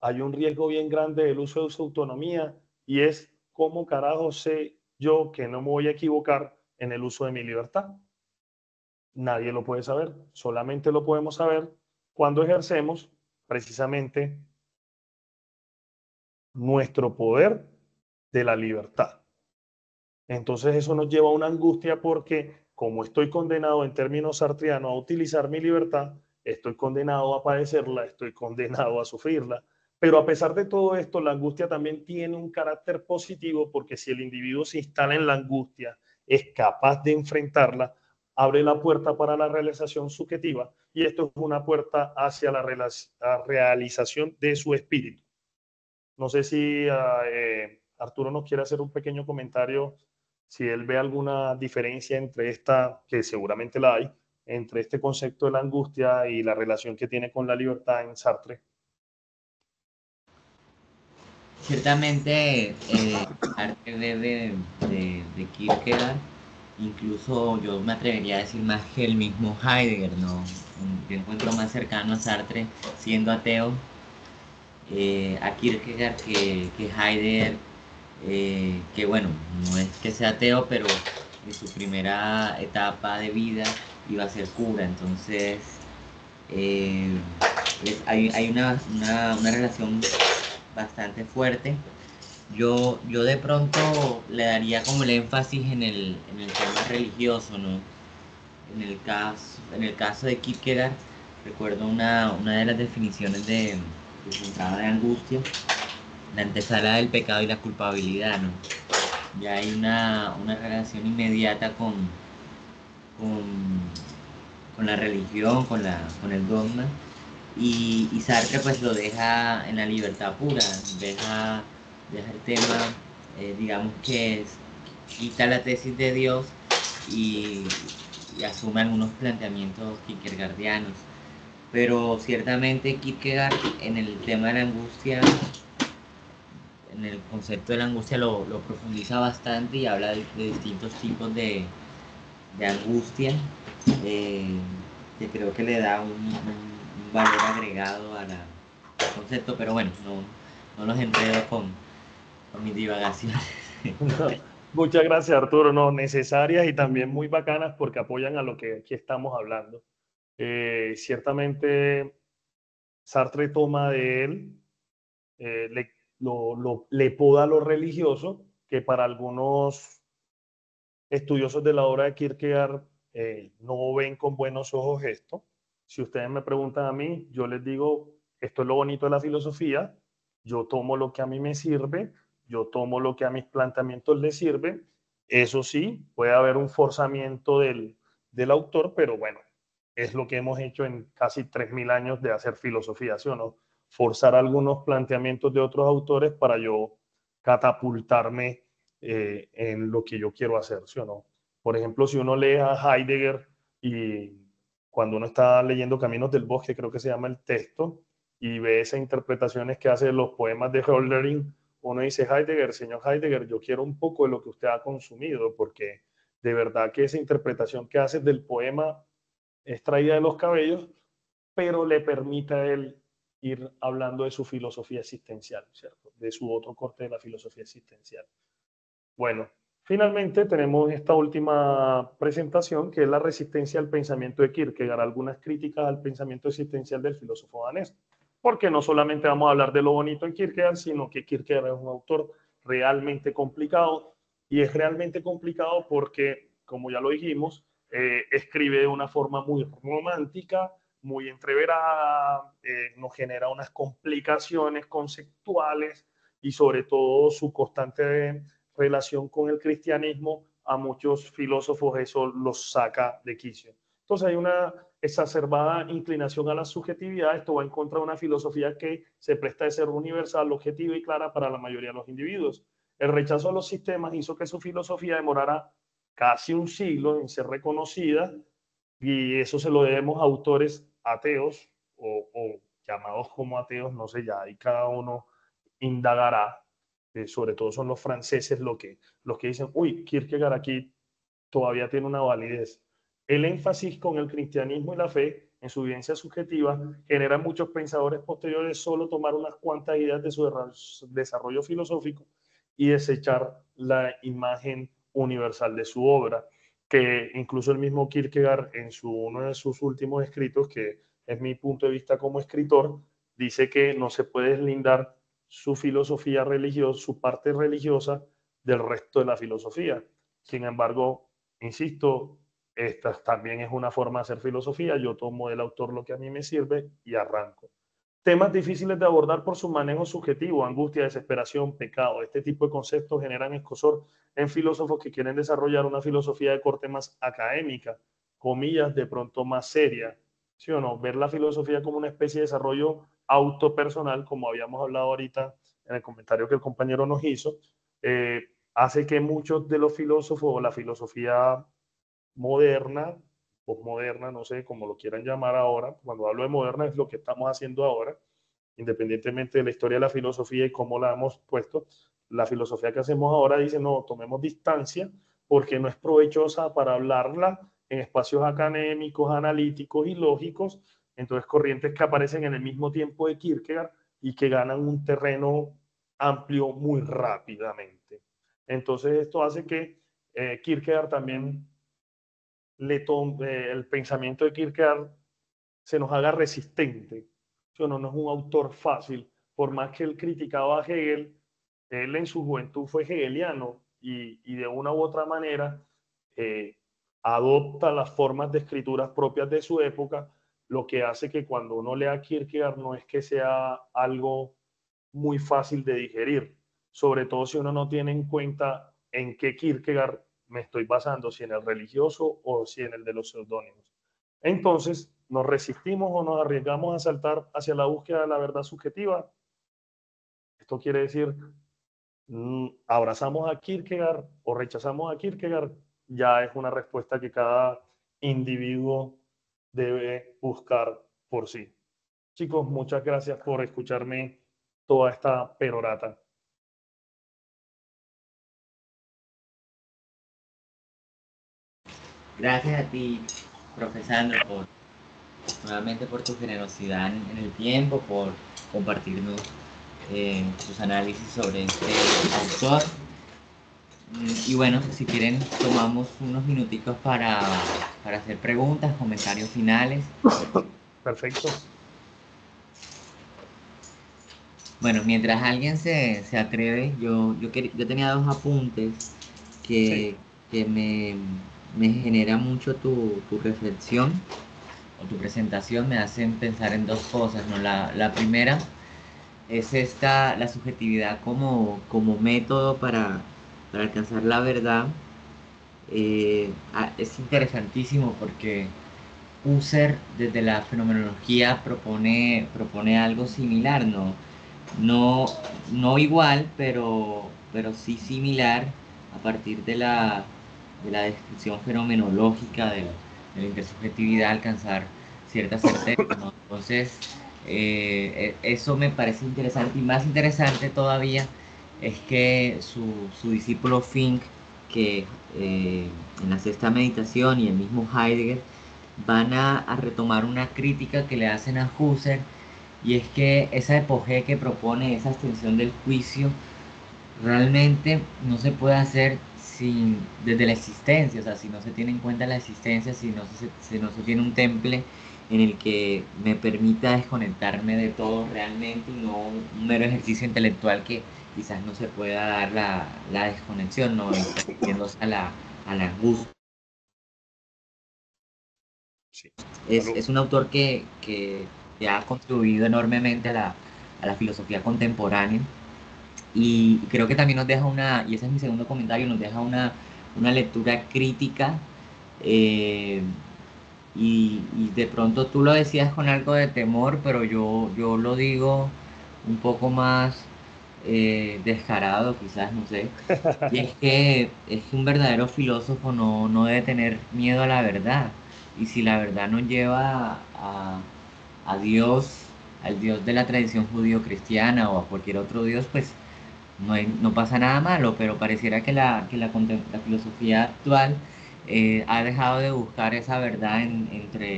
hay un riesgo bien grande del uso de su autonomía y es cómo carajo sé yo que no me voy a equivocar en el uso de mi libertad. Nadie lo puede saber, solamente lo podemos saber cuando ejercemos precisamente nuestro poder de la libertad. Entonces eso nos lleva a una angustia porque como estoy condenado en términos sartrianos a utilizar mi libertad, estoy condenado a padecerla, estoy condenado a sufrirla. Pero a pesar de todo esto, la angustia también tiene un carácter positivo porque si el individuo se instala en la angustia, es capaz de enfrentarla, abre la puerta para la realización subjetiva y esto es una puerta hacia la realización de su espíritu. No sé si Arturo nos quiere hacer un pequeño comentario, si él ve alguna diferencia entre esta, que seguramente la hay, entre este concepto de la angustia y la relación que tiene con la libertad en Sartre. Ciertamente, arte de Kierkegaard, incluso yo me atrevería a decir más que el mismo Heidegger, ¿no? Yo encuentro más cercano a Sartre siendo ateo, a Kierkegaard que Heidegger, que bueno, no es que sea ateo, pero en su primera etapa de vida iba a ser cura, entonces hay una relación bastante fuerte. Yo de pronto le daría como el énfasis en el tema religioso, ¿no? En el caso de Kierkegaard, recuerdo una de las definiciones de su entrada de angustia, la antesala del pecado y la culpabilidad, ¿no? Ya hay una relación inmediata con, con la religión, con el dogma. Y Sartre pues lo deja en la libertad pura, deja el tema, digamos que quita la tesis de Dios y, y asume algunos planteamientos kierkegaardianos. Pero ciertamente Kierkegaard en el tema de la angustia, en el concepto de la angustia lo profundiza bastante y habla de distintos tipos de angustia, que creo que le da un valor agregado al concepto, pero bueno, no los enredo con mis divagaciones. No, muchas gracias, Arturo. No, necesarias y también muy bacanas porque apoyan a lo que aquí estamos hablando. Ciertamente, Sartre toma de él, le poda lo religioso, que para algunos estudiosos de la obra de Kierkegaard no ven con buenos ojos esto. Si ustedes me preguntan a mí, yo les digo, esto es lo bonito de la filosofía, yo tomo lo que a mí me sirve, yo tomo lo que a mis planteamientos les sirve, eso sí, puede haber un forzamiento del autor, pero bueno, es lo que hemos hecho en casi 3000 años de hacer filosofía, ¿sí o no? Forzar algunos planteamientos de otros autores para yo catapultarme en lo que yo quiero hacer, ¿sí o no? Por ejemplo, si uno lee a Heidegger y cuando uno está leyendo Caminos del Bosque, creo que se llama el texto, y ve esas interpretaciones que hace de los poemas de Hölderlin, uno dice, Heidegger, señor Heidegger, yo quiero un poco de lo que usted ha consumido, porque de verdad que esa interpretación que hace del poema es traída de los cabellos, pero le permite a él ir hablando de su filosofía existencial, ¿cierto? De su otro corte de la filosofía existencial. Bueno, finalmente tenemos esta última presentación que es la resistencia al pensamiento de Kierkegaard, algunas críticas al pensamiento existencial del filósofo danés, porque no solamente vamos a hablar de lo bonito en Kierkegaard, sino que Kierkegaard es un autor realmente complicado y es realmente complicado porque, como ya lo dijimos, escribe de una forma muy romántica, muy entreverada, nos genera unas complicaciones conceptuales y sobre todo su constante relación con el cristianismo, a muchos filósofos eso los saca de quicio. Entonces hay una exacerbada inclinación a la subjetividad. Esto va en contra de una filosofía que se presta de ser universal, objetiva y clara para la mayoría de los individuos. El rechazo a los sistemas hizo que su filosofía demorara casi un siglo en ser reconocida, y eso se lo debemos a autores ateos o llamados como ateos, no sé, ya ahí cada uno indagará. Sobre todo son los franceses los que dicen, uy, Kierkegaard aquí todavía tiene una validez. El énfasis con el cristianismo y la fe en su vivencia subjetiva genera muchos pensadores posteriores solo tomar unas cuantas ideas de su desarrollo filosófico y desechar la imagen universal de su obra, que incluso el mismo Kierkegaard en uno de sus últimos escritos, que es mi punto de vista como escritor, dice que no se puede deslindar su filosofía religiosa, su parte religiosa, del resto de la filosofía. Sin embargo, insisto, esta también es una forma de hacer filosofía. Yo tomo del autor lo que a mí me sirve y arranco. Temas difíciles de abordar por su manejo subjetivo, angustia, desesperación, pecado. Este tipo de conceptos generan escozor en filósofos que quieren desarrollar una filosofía de corte más académica, comillas, de pronto más seria. ¿Sí o no? Ver la filosofía como una especie de desarrollo autopersonal, como habíamos hablado ahorita en el comentario que el compañero nos hizo, hace que muchos de los filósofos o la filosofía moderna, posmoderna, no sé cómo lo quieran llamar ahora, cuando hablo de moderna es lo que estamos haciendo ahora, independientemente de la historia de la filosofía y cómo la hemos puesto, la filosofía que hacemos ahora dice, no, tomemos distancia porque no es provechosa para hablarla en espacios académicos, analíticos y lógicos. Entonces, corrientes que aparecen en el mismo tiempo de Kierkegaard y que ganan un terreno amplio muy rápidamente. Entonces, esto hace que Kierkegaard también el pensamiento de Kierkegaard se nos haga resistente. No es un autor fácil, por más que él criticaba a Hegel, él en su juventud fue hegeliano y de una u otra manera eh, adopta las formas de escrituras propias de su época, lo que hace que cuando uno lea Kierkegaard no es que sea algo muy fácil de digerir, sobre todo si uno no tiene en cuenta en qué Kierkegaard me estoy basando, si en el religioso o si en el de los seudónimos. Entonces, ¿nos resistimos o nos arriesgamos a saltar hacia la búsqueda de la verdad subjetiva? Esto quiere decir, abrazamos a Kierkegaard o rechazamos a Kierkegaard. Ya es una respuesta que cada individuo debe buscar por sí. Chicos, muchas gracias por escucharme toda esta perorata. Gracias a ti, profesor, nuevamente por tu generosidad en el tiempo, por compartirnos tus análisis sobre este autor. Y bueno, si quieren, tomamos unos minuticos para hacer preguntas, comentarios finales. Perfecto. Bueno, mientras alguien se atreve, yo tenía dos apuntes que me genera mucho tu reflexión o tu presentación, me hacen pensar en dos cosas, ¿no? La primera es la subjetividad como método para alcanzar la verdad. Es interesantísimo porque Husserl desde la fenomenología propone algo similar, no, no igual, pero sí similar a partir de la descripción fenomenológica de la intersubjetividad, alcanzar cierta certeza, ¿no? Entonces, eso me parece interesante, y más interesante todavía es que su discípulo Fink, que en la sexta meditación, y el mismo Heidegger van a retomar una crítica que le hacen a Husserl, y es que esa epogea que propone, esa extensión del juicio, realmente no se puede hacer desde la existencia. O sea, si no se tiene en cuenta la existencia, si no se tiene un temple en el que me permita desconectarme de todo realmente, y no un mero ejercicio intelectual que quizás no se pueda dar la desconexión, ¿no? Yéndose a la angustia. Sí. Es un autor que ha contribuido enormemente a la filosofía contemporánea y creo que también nos deja y ese es mi segundo comentario, nos deja una lectura crítica eh, y de pronto tú lo decías con algo de temor, pero yo lo digo un poco más descarado, quizás, no sé. Y es que un verdadero filósofo no debe tener miedo a la verdad. Y si la verdad nos lleva a Dios, al Dios de la tradición judío-cristiana o a cualquier otro Dios, pues no pasa nada malo, pero pareciera que la filosofía actual ha dejado de buscar esa verdad en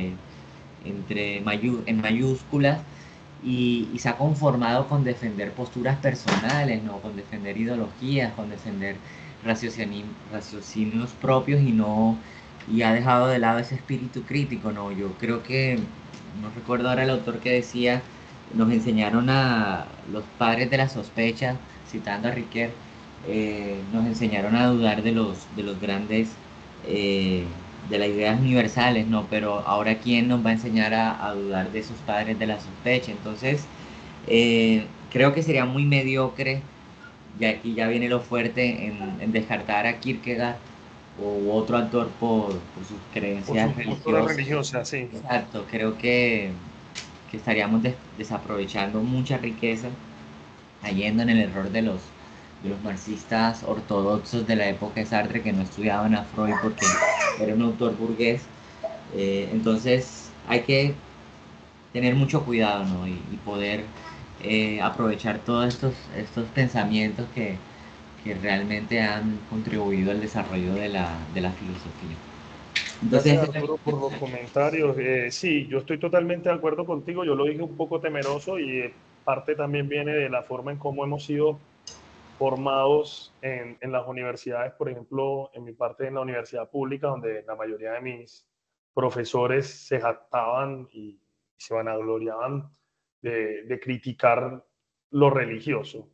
mayúsculas y se ha conformado con defender posturas personales, ¿no? Con defender ideologías, con defender raciocinios propios y ha dejado de lado ese espíritu crítico, ¿no? Yo creo que, no recuerdo ahora el autor que decía, nos enseñaron a los padres de la sospecha, citando a Riquet, nos enseñaron a dudar de los grandes eh, de las ideas universales, ¿no? Pero ahora quién nos va a enseñar a dudar de esos padres de la sospecha. Entonces, creo que sería muy mediocre, y aquí ya viene lo fuerte, en descartar a Kierkegaard u otro autor por sus Por creencias su postura religiosas. religiosa, sí. Exacto, creo que estaríamos desaprovechando mucha riqueza, cayendo en el error de los marxistas ortodoxos de la época de Sartre que no estudiaban a Freud porque era un autor burgués. Entonces hay que tener mucho cuidado, ¿no? Y poder aprovechar todos estos pensamientos que realmente han contribuido al desarrollo de la filosofía. Gracias, Entonces, Arturo, por los comentarios. Sí, yo estoy totalmente de acuerdo contigo. Yo lo dije un poco temeroso y parte también viene de la forma en cómo hemos sido formados en las universidades, por ejemplo, en mi parte en la universidad pública, donde la mayoría de mis profesores se jactaban y se vanagloriaban de criticar lo religioso.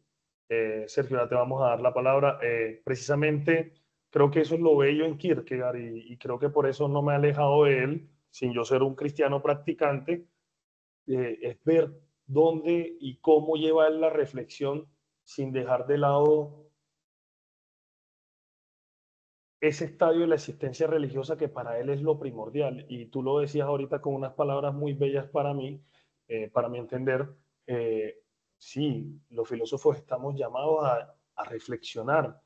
Sergio, ahora te vamos a dar la palabra. Precisamente creo que eso es lo bello en Kierkegaard y creo que por eso no me he alejado de él, sin yo ser un cristiano practicante, es ver dónde y cómo lleva él la reflexión sin dejar de lado ese estadio de la existencia religiosa que para él es lo primordial. Y tú lo decías ahorita con unas palabras muy bellas para mi entender. Eh, sí, los filósofos estamos llamados a reflexionar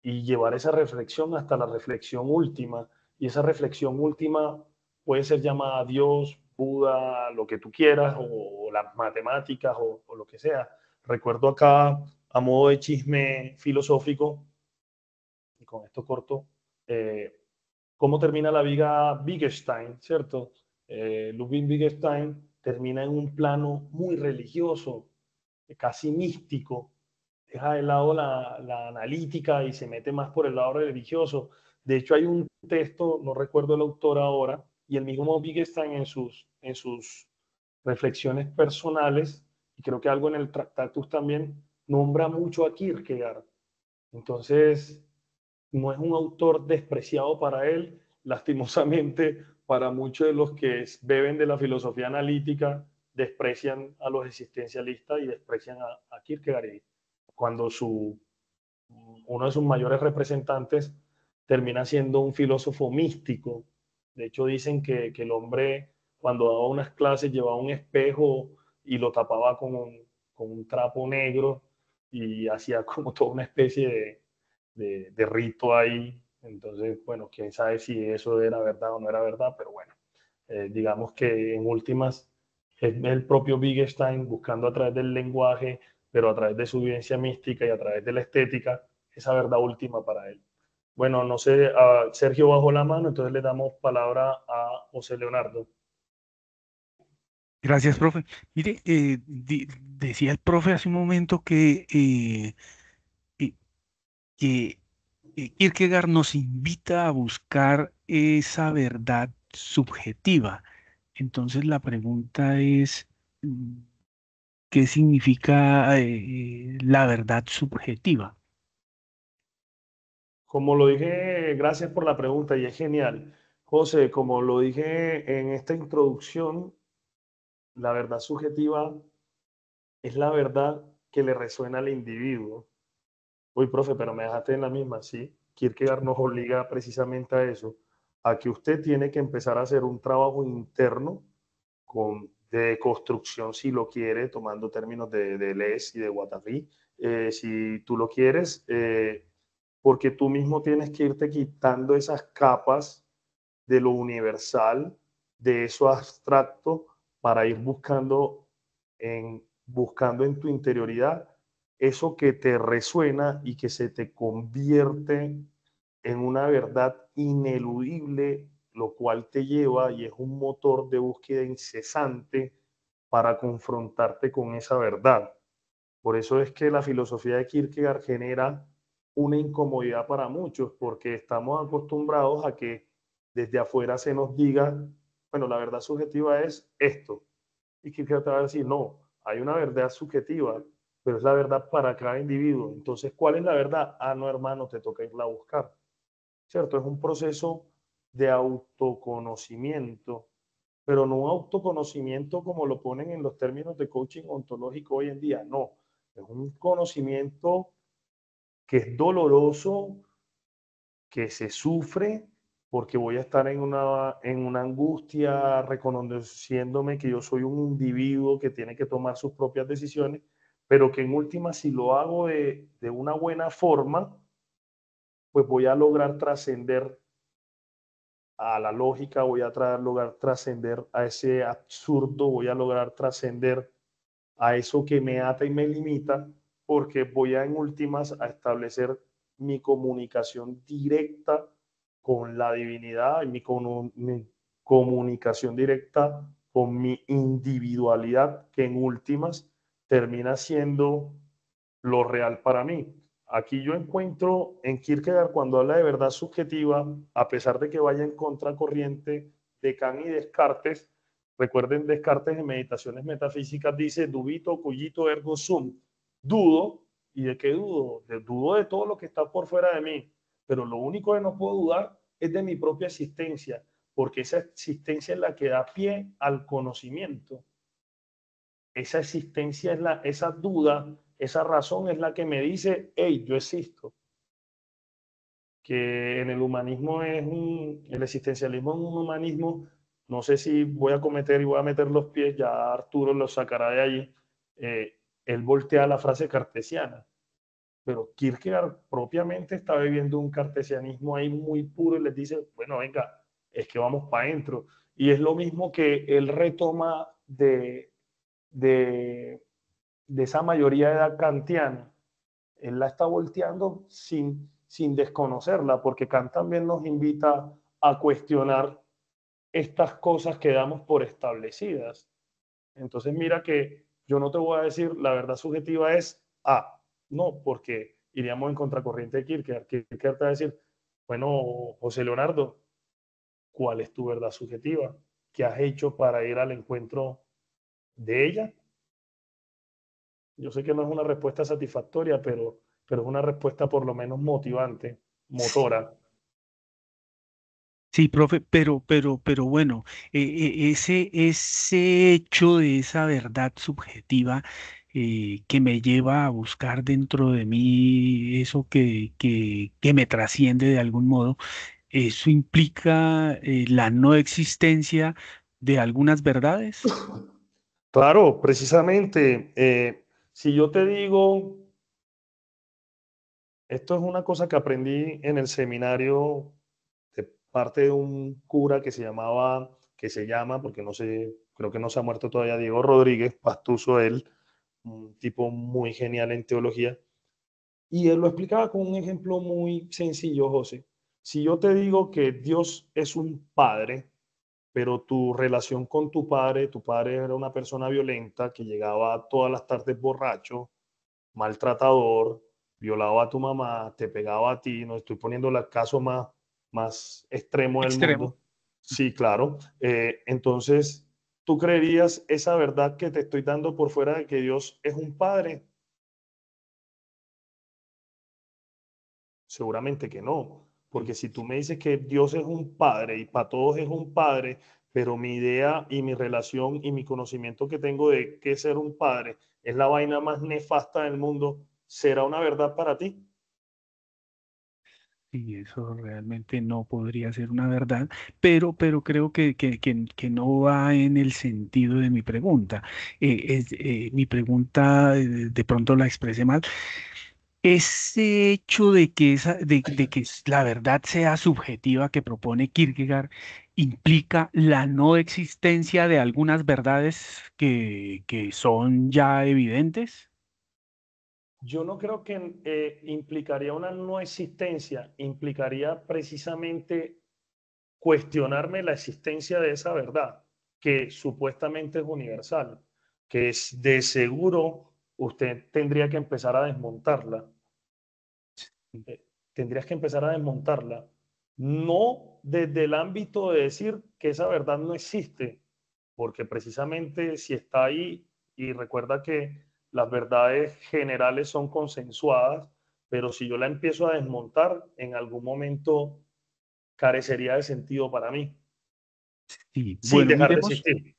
y llevar esa reflexión hasta la reflexión última. Y esa reflexión última puede ser llamada Dios, Buda, lo que tú quieras, o las matemáticas, o lo que sea. Recuerdo acá, a modo de chisme filosófico, y con esto corto, eh, cómo termina la vida Wittgenstein, ¿cierto? Ludwig Wittgenstein termina en un plano muy religioso, casi místico, deja de lado la analítica y se mete más por el lado religioso. De hecho, hay un texto, no recuerdo el autor ahora, y el mismo Wittgenstein en sus reflexiones personales, y creo que algo en el Tractatus también, nombra mucho a Kierkegaard. Entonces, no es un autor despreciado para él, lastimosamente para muchos de los que beben de la filosofía analítica, desprecian a los existencialistas y desprecian a Kierkegaard. Cuando uno de sus mayores representantes termina siendo un filósofo místico. De hecho, dicen que el hombre cuando daba unas clases llevaba un espejo y lo tapaba con un trapo negro y hacía como toda una especie de rito ahí. Entonces, bueno, quién sabe si eso era verdad o no era verdad, pero bueno, digamos que en últimas es el propio Wittgenstein buscando a través del lenguaje, pero a través de su vivencia mística y a través de la estética, esa verdad última para él. Bueno, no sé, Sergio bajó la mano, entonces le damos palabra a José Leonardo. Gracias, profe. Mire, decía el profe hace un momento eh, que Kierkegaard nos invita a buscar esa verdad subjetiva. Entonces la pregunta es, ¿qué significa la verdad subjetiva? Como lo dije, gracias por la pregunta y es genial. José, como lo dije en esta introducción, la verdad subjetiva es la verdad que le resuena al individuo. Uy, profe, pero me dejaste en la misma, sí. Kierkegaard nos obliga precisamente a eso, a que usted tiene que empezar a hacer un trabajo interno de construcción, si lo quiere, tomando términos de Deleuze y de Guattari, si tú lo quieres, porque tú mismo tienes que irte quitando esas capas de lo universal, de eso abstracto, para ir buscando en tu interioridad eso que te resuena y que se te convierte en una verdad ineludible, lo cual te lleva y es un motor de búsqueda incesante para confrontarte con esa verdad. Por eso es que la filosofía de Kierkegaard genera una incomodidad para muchos, porque estamos acostumbrados a que desde afuera se nos diga, bueno, la verdad subjetiva es esto. Y Kierkegaard te va a decir, no, hay una verdad subjetiva, pero es la verdad para cada individuo. Entonces, ¿cuál es la verdad? Ah, no, hermano, te toca irla a buscar. ¿Cierto? Es un proceso de autoconocimiento, pero no un autoconocimiento como lo ponen en los términos de coaching ontológico hoy en día, no. Es un conocimiento que es doloroso, que se sufre, porque voy a estar en una angustia reconociéndome que yo soy un individuo que tiene que tomar sus propias decisiones, pero que en última, si lo hago de una buena forma, pues voy a lograr trascender a la lógica, voy a lograr trascender a ese absurdo, voy a lograr trascender a eso que me ata y me limita, porque voy a en últimas a establecer mi comunicación directa con la divinidad y mi comunicación directa con mi individualidad, que en últimas termina siendo lo real para mí. Aquí yo encuentro en Kierkegaard, cuando habla de verdad subjetiva, a pesar de que vaya en contracorriente de Kant y Descartes, recuerden Descartes en Meditaciones Metafísicas dice, dubito, cogito, ergo sum, dudo, ¿y de qué dudo? Dudo de todo lo que está por fuera de mí, pero lo único que no puedo dudar es de mi propia existencia, porque esa existencia es la que da pie al conocimiento. Esa existencia esa duda, esa razón es la que me dice, hey, yo existo. Que en el humanismo el existencialismo es un humanismo, no sé si voy a cometer y voy a meter los pies, ya Arturo los sacará de allí, él voltea la frase cartesiana, pero Kierkegaard propiamente está viviendo un cartesianismo ahí muy puro y les dice, bueno, venga, es que vamos para adentro. Y es lo mismo que él retoma de, de esa mayoría de edad kantiana. Él la está volteando sin desconocerla, porque Kant también nos invita a cuestionar estas cosas que damos por establecidas. Entonces mira que yo no te voy a decir la verdad subjetiva es A, no, porque iríamos en contracorriente de Kierkegaard. Kierkegaard te va a decir, bueno, José Leonardo, ¿cuál es tu verdad subjetiva? ¿Qué has hecho para ir al encuentro de ella? Yo sé que no es una respuesta satisfactoria, pero es una respuesta por lo menos motivante, motora. Sí, profe, pero bueno, ese hecho de esa verdad subjetiva que me lleva a buscar dentro de mí eso que me trasciende de algún modo, eso implica la no existencia de algunas verdades. Claro, precisamente, si yo te digo, esto es una cosa que aprendí en el seminario de parte de un cura que se llama, porque no sé, creo que no se ha muerto todavía, Diego Rodríguez, pastuso él, un tipo muy genial en teología. Y él lo explicaba con un ejemplo muy sencillo, José. Si yo te digo que Dios es un padre, pero tu relación con tu padre era una persona violenta que llegaba todas las tardes borracho, maltratador, violaba a tu mamá, te pegaba a ti, no estoy poniendo el caso más extremo del Extremo. mundo. Sí, claro. Entonces, ¿tú creerías esa verdad que te estoy dando por fuera de que Dios es un padre? Seguramente que no. Porque si tú me dices que Dios es un padre y para todos es un padre, pero mi idea y mi relación y mi conocimiento que tengo de qué es ser un padre es la vaina más nefasta del mundo, ¿será una verdad para ti? Y eso realmente no podría ser una verdad, pero creo que no va en el sentido de mi pregunta. Mi pregunta, de pronto la expresé mal. Ese hecho de que la verdad sea subjetiva que propone Kierkegaard implica la no existencia de algunas verdades que son ya evidentes. Yo no creo que implicaría una no existencia, implicaría precisamente cuestionarme la existencia de esa verdad, que supuestamente es universal, que es de seguro usted tendría que empezar a desmontarla. Tendrías que empezar a desmontarla, no desde el ámbito de decir que esa verdad no existe, porque precisamente si está ahí, y recuerda que las verdades generales son consensuadas, pero si yo la empiezo a desmontar, en algún momento carecería de sentido para mí, Sí, sin bueno, dejar de miremos. existir.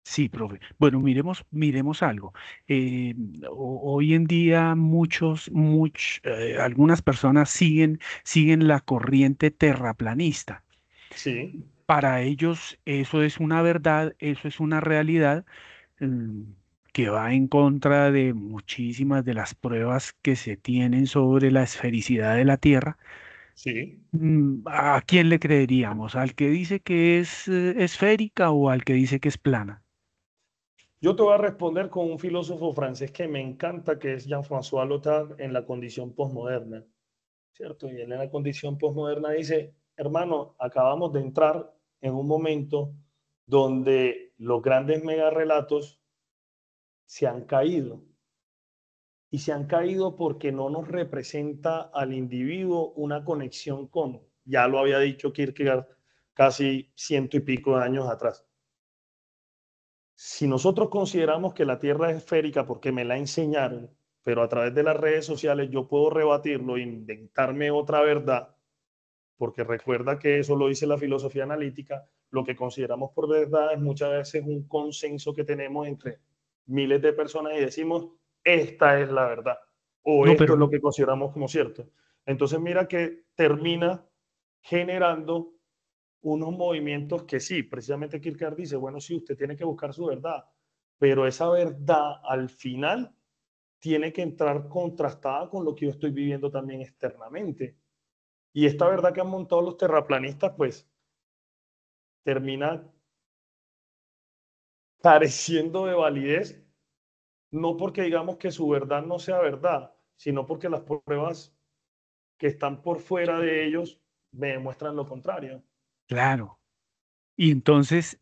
Sí, profe. Bueno, miremos algo. Hoy en día algunas personas siguen la corriente terraplanista. Sí, Para ellos eso es una verdad, eso es una realidad, mm, que va en contra de muchísimas de las pruebas que se tienen sobre la esfericidad de la Tierra. sí. ¿A quién le creeríamos? ¿Al que dice que es esférica o al que dice que es plana? Yo te voy a responder con un filósofo francés que me encanta, que es Jean-François Lyotard, en la condición posmoderna. ¿Cierto? Y él en la condición posmoderna dice, hermano, acabamos de entrar en un momento donde los grandes megarrelatos se han caído. Y se han caído porque no nos representa al individuo una conexión con, ya lo había dicho Kierkegaard casi ciento y pico de años atrás. Si nosotros consideramos que la Tierra es esférica porque me la enseñaron, pero a través de las redes sociales yo puedo rebatirlo e inventarme otra verdad, porque recuerda que eso lo dice la filosofía analítica, lo que consideramos por verdad es muchas veces un consenso que tenemos entre miles de personas y decimos, esta es la verdad, o No, esto pero es lo que consideramos como cierto. Entonces mira que termina generando unos movimientos que sí, precisamente Kierkegaard dice, bueno, sí, usted tiene que buscar su verdad, pero esa verdad al final tiene que entrar contrastada con lo que yo estoy viviendo también externamente. Y esta verdad que han montado los terraplanistas, pues termina careciendo de validez, no porque digamos que su verdad no sea verdad, sino porque las pruebas que están por fuera de ellos me demuestran lo contrario. claro. Y entonces,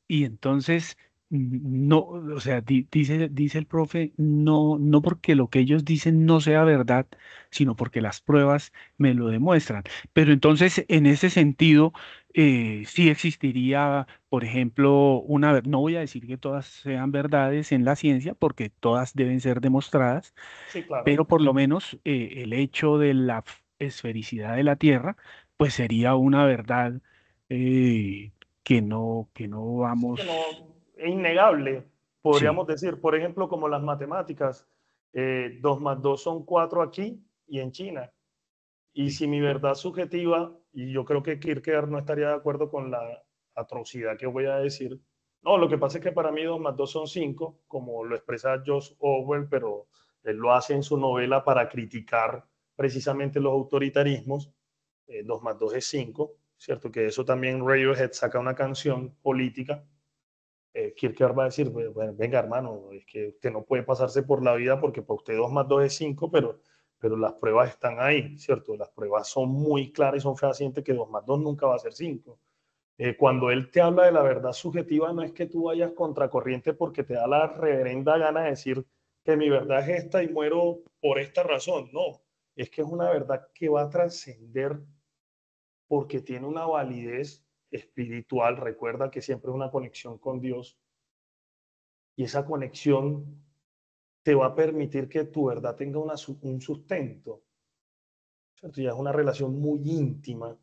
no, o sea, dice el profe, no, no porque lo que ellos dicen no sea verdad, sino porque las pruebas me lo demuestran. Pero entonces, en ese sentido, sí existiría, por ejemplo, no voy a decir que todas sean verdades en la ciencia, porque todas deben ser demostradas, Sí, claro. pero por lo menos el hecho de la esfericidad de la Tierra, pues sería una verdad, eh, que no Sí que vamos. no, es innegable, Sí, podríamos decir, por ejemplo, como las matemáticas, 2 más 2 son 4 aquí y en China. Y sí, si mi verdad subjetiva, y yo creo que Kierkegaard no estaría de acuerdo con la atrocidad que voy a decir, no, lo que pasa es que para mí 2 más 2 son 5 como lo expresa George Orwell, pero él lo hace en su novela para criticar precisamente los autoritarismos, 2 más 2 es 5, ¿cierto? Que eso también Radiohead saca una canción política. Kierkegaard va a decir, bueno, venga hermano, es que usted no puede pasarse por la vida porque para usted 2 más 2 es 5, pero las pruebas están ahí, ¿cierto? Las pruebas son muy claras y son fehacientes que 2 más 2 nunca va a ser 5. Cuando él te habla de la verdad subjetiva, no es que tú vayas contracorriente porque te da la reverenda gana de decir que mi verdad es esta y muero por esta razón. No, es que es una verdad que va a trascender porque tiene una validez espiritual. Recuerda que siempre es una conexión con Dios y esa conexión te va a permitir que tu verdad tenga un sustento, ¿cierto? Ya es una relación muy íntima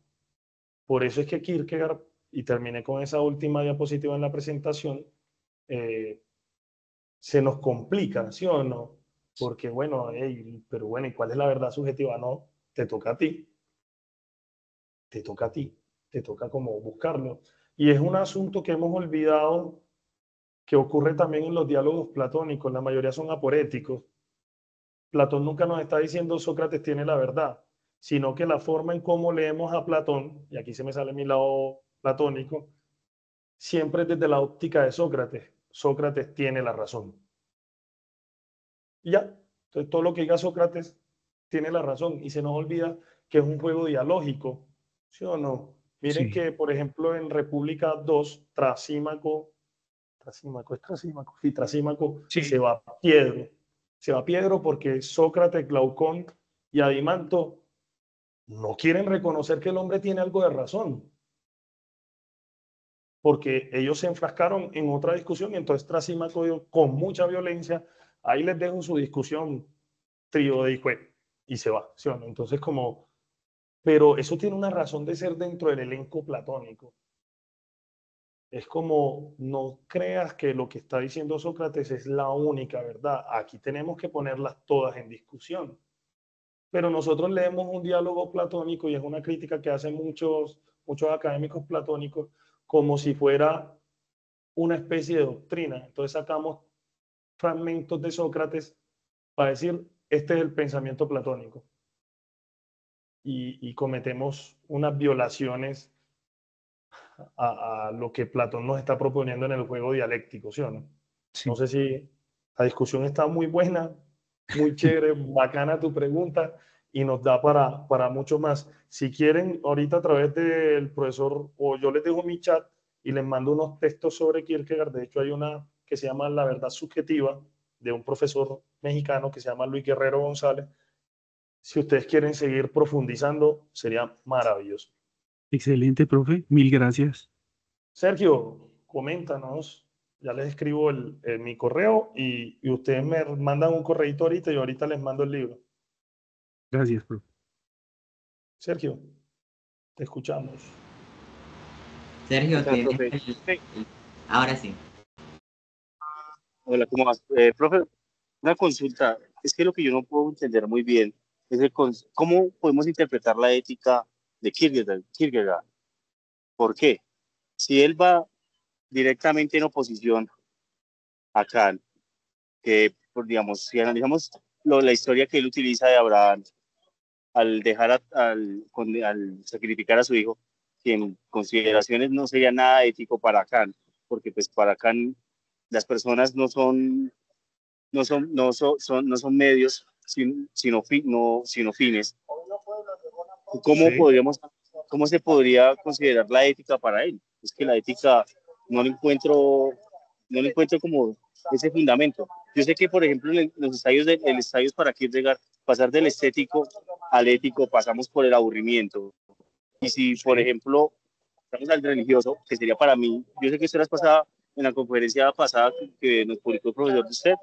Por eso es que Kierkegaard, y terminé con esa última diapositiva en la presentación, se nos complica, ¿sí o no? Porque bueno, pero bueno, ¿y cuál es la verdad subjetiva? No, te toca a ti, te toca a ti, te toca como buscarlo. Y es un asunto que hemos olvidado, que ocurre también en los diálogos platónicos, la mayoría son aporéticos. Platón nunca nos está diciendo Sócrates tiene la verdad, sino que la forma en cómo leemos a Platón, y aquí se me sale mi lado platónico, siempre es desde la óptica de Sócrates. Sócrates tiene la razón. Y ya, entonces todo lo que diga Sócrates tiene la razón y se nos olvida que es un juego dialógico, ¿sí o no? Miren Sí, que, por ejemplo, en República 2, sí, Trasímaco sí, se va a Piedro porque Sócrates, Glaucón y Adimanto no quieren reconocer que el hombre tiene algo de razón, porque ellos se enfrascaron en otra discusión y entonces Trasímaco dijo, con mucha violencia, ahí les dejo su discusión, trío de Higüe, y se va, ¿sí o no? Entonces como, pero eso tiene una razón de ser dentro del elenco platónico. Es como, no creas que lo que está diciendo Sócrates es la única verdad. Aquí tenemos que ponerlas todas en discusión. Pero nosotros leemos un diálogo platónico y es una crítica que hacen muchos académicos platónicos como si fuera una especie de doctrina. Entonces sacamos fragmentos de Sócrates para decir, este es el pensamiento platónico. Y cometemos unas violaciones a lo que Platón nos está proponiendo en el juego dialéctico, ¿sí o no? No sí. sé si la discusión está muy buena, muy chévere, bacana tu pregunta y nos da para mucho más. Si quieren, ahorita a través del profesor, o yo les dejo mi chat y les mando unos textos sobre Kierkegaard. De hecho, hay una que se llama La verdad subjetiva de un profesor mexicano que se llama Luis Guerrero González. Si ustedes quieren seguir profundizando, sería maravilloso. Excelente, profe. Mil gracias. Sergio, coméntanos. Ya les escribo mi correo y ustedes me mandan un correíto ahorita y ahorita les mando el libro. Gracias, profe. Sergio, te escuchamos. Sergio, Hola, tienes profe. ahora sí. Hola, ¿cómo vas? Profe, una consulta. Es que lo que yo no puedo entender muy bien es cómo podemos interpretar la ética de Kierkegaard. ¿Por qué? Si él va directamente en oposición a Kant, que, digamos, si analizamos la historia que él utiliza de Abraham al dejar al sacrificar a su hijo, que en consideraciones no sería nada ético para Kant, porque pues para Kant las personas no son medios, sino fines. ¿Cómo Sí, podríamos, cómo se podría considerar la ética para él? Es que la ética no no le encuentro como ese fundamento. Yo sé que, por ejemplo, en los estadios para Kierkegaard, pasar del estético al ético, pasamos por el aburrimiento. Y si, por sí, ejemplo, pasamos al religioso, que sería para mí, yo sé que usted la pasada, en la conferencia pasada que nos publicó el profesor de usted,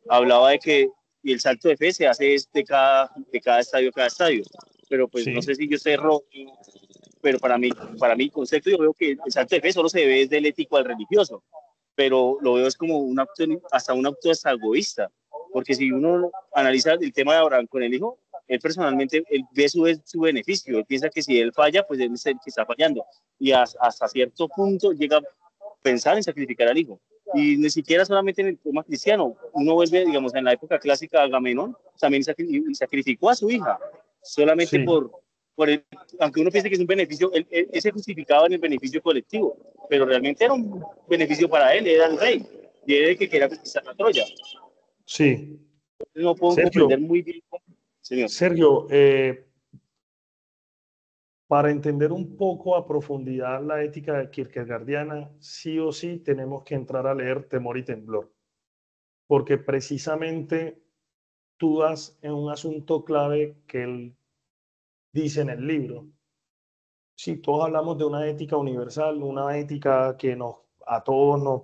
hablaba de que y el salto de fe se hace de cada estadio a cada estadio. Pero pues no sé sí, si yo estoy error, pero para mí concepto yo veo que el salto de fe solo se ve desde el ético al religioso, pero lo veo es como hasta un acto hasta egoísta, porque si uno analiza el tema de Abraham con el hijo, él personalmente él ve su beneficio, él piensa que si él falla, pues él es el que está fallando, y hasta cierto punto llega a pensar en sacrificar al hijo. Y ni siquiera solamente en el tema cristiano, uno vuelve, digamos, en la época clásica, Agamenón también sacrificó a su hija, solamente sí, aunque uno piense que es un beneficio, él se justificaba en el beneficio colectivo, pero realmente era un beneficio para él, era el rey, y era el que quería conquistar la Troya. sí. No puedo comprender Sergio, muy bien, señor. Sergio, para entender un poco a profundidad la ética kierkegaardiana, sí o sí tenemos que entrar a leer Temor y Temblor, porque precisamente tú das en un asunto clave que él dice en el libro. Sí, todos hablamos de una ética universal, una ética que a todos nos,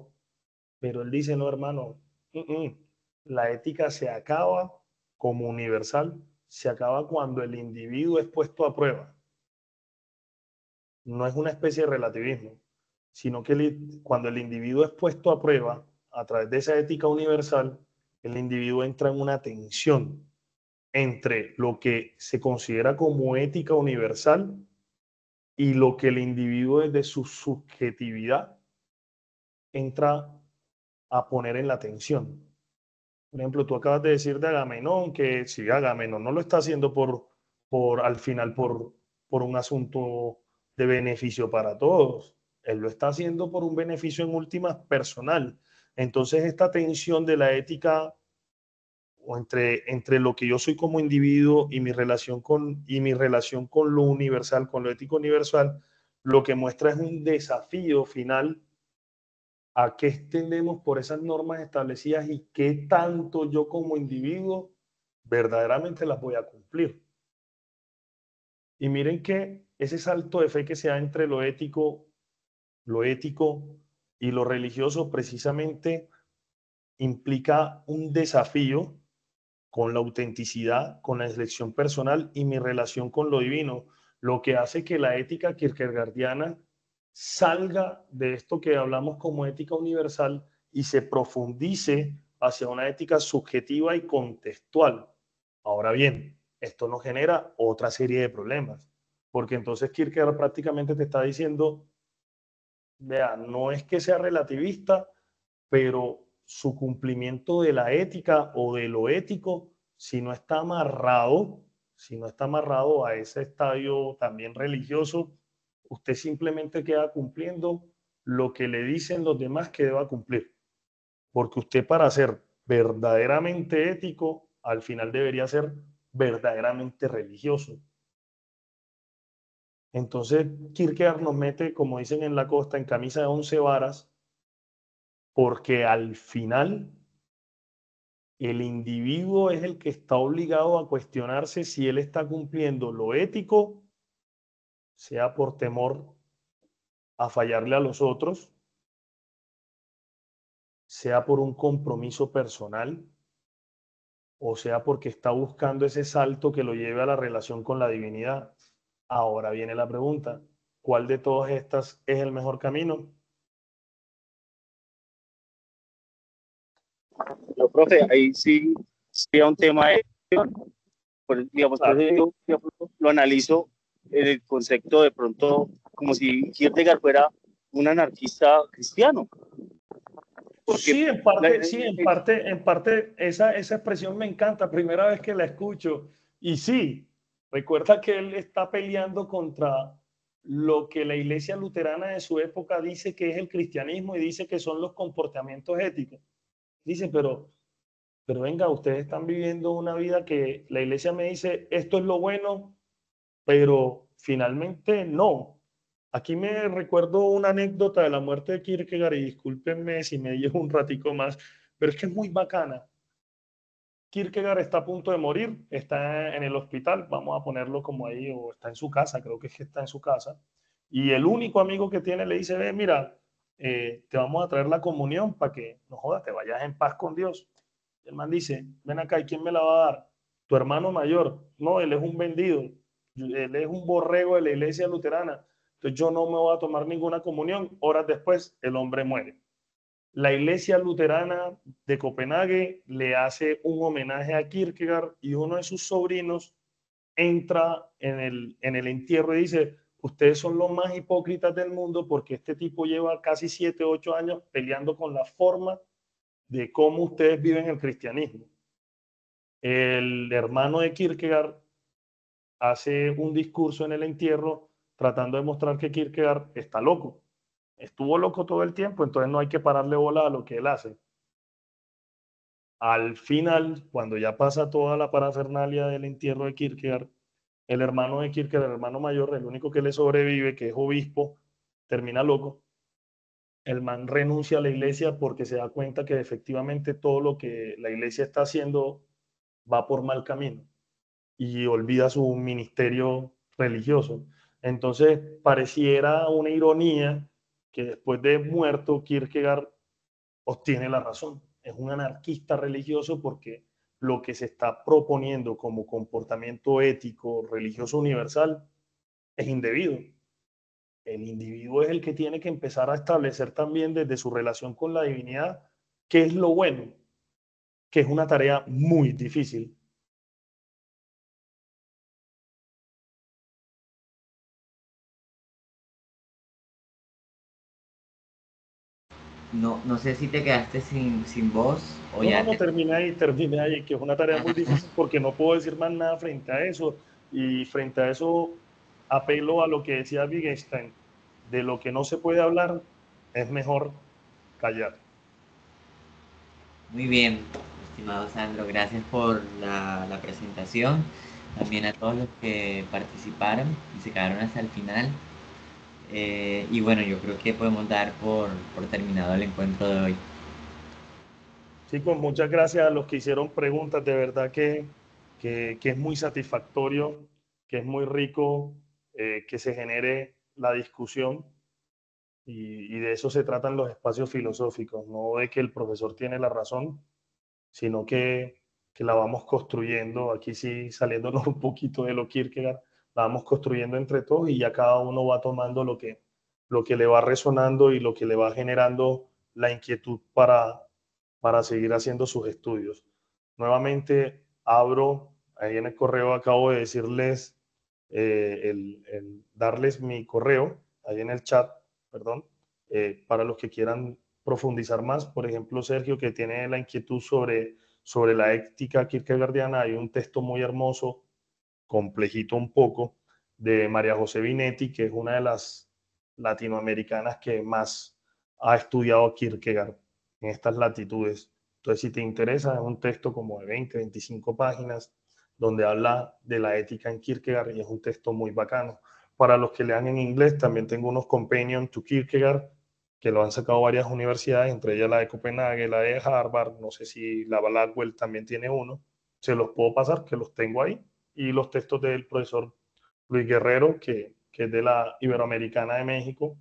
pero él dice, no, hermano, la ética se acaba como universal, se acaba cuando el individuo es puesto a prueba. no es una especie de relativismo, sino que cuando el individuo es puesto a prueba a través de esa ética universal, el individuo entra en una tensión entre lo que se considera como ética universal y lo que el individuo desde su subjetividad entra a poner en la tensión. Por ejemplo, tú acabas de decir de Agamenón que si Agamenón no lo está haciendo al final por un asunto de beneficio para todos, él lo está haciendo por un beneficio en últimas personal. Entonces esta tensión de la ética o entre lo que yo soy como individuo y mi relación con lo universal, con lo ético universal, lo que muestra es un desafío final a qué extendemos por esas normas establecidas y qué tanto yo como individuo verdaderamente las voy a cumplir. Y miren que ese salto de fe que se da entre lo ético y lo religioso precisamente implica un desafío con la autenticidad, con la elección personal y mi relación con lo divino, lo que hace que la ética kierkegaardiana salga de esto que hablamos como ética universal y se profundice hacia una ética subjetiva y contextual. Ahora bien, esto nos genera otra serie de problemas, porque entonces Kierkegaard prácticamente te está diciendo, vea, no es que sea relativista, pero su cumplimiento de la ética o de lo ético, si no está amarrado a ese estadio también religioso, usted simplemente queda cumpliendo lo que le dicen los demás que deba cumplir. Porque usted para ser verdaderamente ético, al final debería ser verdaderamente religioso. Entonces, Kierkegaard nos mete, como dicen en la costa, en camisa de 11 varas, porque al final el individuo es el que está obligado a cuestionarse si él está cumpliendo lo ético, sea por temor a fallarle a los otros, sea por un compromiso personal, o sea porque está buscando ese salto que lo lleve a la relación con la divinidad. Ahora viene la pregunta, ¿cuál de todas estas es el mejor camino? No, profe, ahí sí sería un tema de, digamos, por Claro. eso yo lo analizo en el concepto de pronto como si Kierkegaard fuera un anarquista cristiano. Porque Sí, en parte esa expresión me encanta, primera vez que la escucho. Y sí, recuerda que él está peleando contra lo que la iglesia luterana de su época dice que es el cristianismo y dice que son los comportamientos éticos. Dice, pero venga, ustedes están viviendo una vida que la iglesia me dice, esto es lo bueno, pero finalmente no. Aquí me recuerdo una anécdota de la muerte de Kierkegaard y discúlpenme si me llevo un ratico más, pero es que es muy bacana. Kierkegaard está a punto de morir, está en el hospital, vamos a ponerlo como ahí, o está en su casa, creo que es que está en su casa, y el único amigo que tiene le dice, ve, mira, te vamos a traer la comunión para que, no jodas, te vayas en paz con Dios. Y el man dice, ven acá, ¿y quién me la va a dar? Tu hermano mayor. No, él es un vendido, él es un borrego de la iglesia luterana, entonces yo no me voy a tomar ninguna comunión. Horas después, el hombre muere. La iglesia luterana de Copenhague le hace un homenaje a Kierkegaard y uno de sus sobrinos entra en el entierro y dice, ustedes son los más hipócritas del mundo porque este tipo lleva casi 7, 8 años peleando con la forma de cómo ustedes viven el cristianismo. El hermano de Kierkegaard hace un discurso en el entierro tratando de mostrar que Kierkegaard está loco. Estuvo loco todo el tiempo, entonces no hay que pararle bola a lo que él hace. Al final, cuando ya pasa toda la parafernalia del entierro de Kierkegaard, el hermano de Kierkegaard, el hermano mayor, el único que le sobrevive, que es obispo, termina loco. El man renuncia a la iglesia porque se da cuenta que efectivamente todo lo que la iglesia está haciendo va por mal camino y olvida su ministerio religioso. Entonces, pareciera una ironía que después de muerto, Kierkegaard obtiene la razón. Es un anarquista religioso porque lo que se está proponiendo como comportamiento ético religioso universal es indebido. el individuo es el que tiene que empezar a establecer también desde su relación con la divinidad qué es lo bueno, que es una tarea muy difícil. No sé si te quedaste sin voz o ya No, terminé ahí, que es una tarea muy difícil porque no puedo decir más nada frente a eso. Y frente a eso apelo a lo que decía Wittgenstein, de lo que no se puede hablar es mejor callar. Muy bien, estimado Sandro, gracias por la presentación. También a todos los que participaron y se quedaron hasta el final. Y bueno, yo creo que podemos dar por terminado el encuentro de hoy. Chicos, muchas gracias a los que hicieron preguntas. De verdad que es muy satisfactorio, que es muy rico que se genere la discusión. Y de eso se tratan los espacios filosóficos, no de que el profesor tiene la razón, sino que la vamos construyendo, aquí sí saliéndonos un poquito de lo Kierkegaard, la vamos construyendo entre todos y ya cada uno va tomando lo que le va resonando y lo que le va generando la inquietud para seguir haciendo sus estudios. Nuevamente abro, ahí en el correo acabo de decirles, darles mi correo, ahí en el chat, perdón, para los que quieran profundizar más. Por ejemplo, Sergio, que tiene la inquietud sobre la ética kierkegaardiana, hay un texto muy hermoso, complejito un poco, de María José Binetti, que es una de las latinoamericanas que más ha estudiado Kierkegaard en estas latitudes. Entonces, si te interesa, es un texto como de 20, 25 páginas, donde habla de la ética en Kierkegaard y es un texto muy bacano. Para los que lean en inglés, también tengo unos Companion to Kierkegaard, que lo han sacado varias universidades, entre ellas la de Copenhague, la de Harvard, no sé si la Blackwell también tiene uno. Se los puedo pasar, que los tengo ahí. Y los textos del profesor Luis Guerrero, que es de la Iberoamericana de México,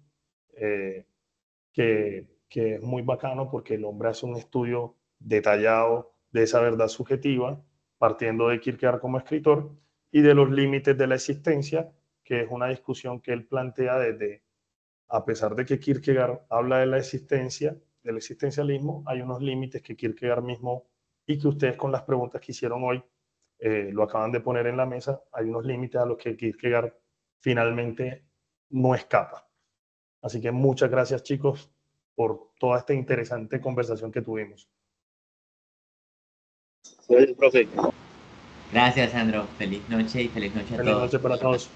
eh, que es muy bacano porque el hombre hace un estudio detallado de esa verdad subjetiva, partiendo de Kierkegaard como escritor, y de los límites de la existencia, que es una discusión que él plantea desde, a pesar de que Kierkegaard habla de la existencia, del existencialismo, hay unos límites que Kierkegaard mismo, y que ustedes con las preguntas que hicieron hoy, lo acaban de poner en la mesa, hay unos límites a los que Kierkegaard finalmente no escapa. Así que muchas gracias, chicos, por toda esta interesante conversación que tuvimos. Gracias, profe. Gracias, Sandro. Feliz noche y feliz noche a Feliz todos. noche para todos.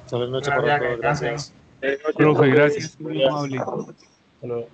Feliz noche para todos. Gracias. Profe, gracias, muy amable. Hasta luego.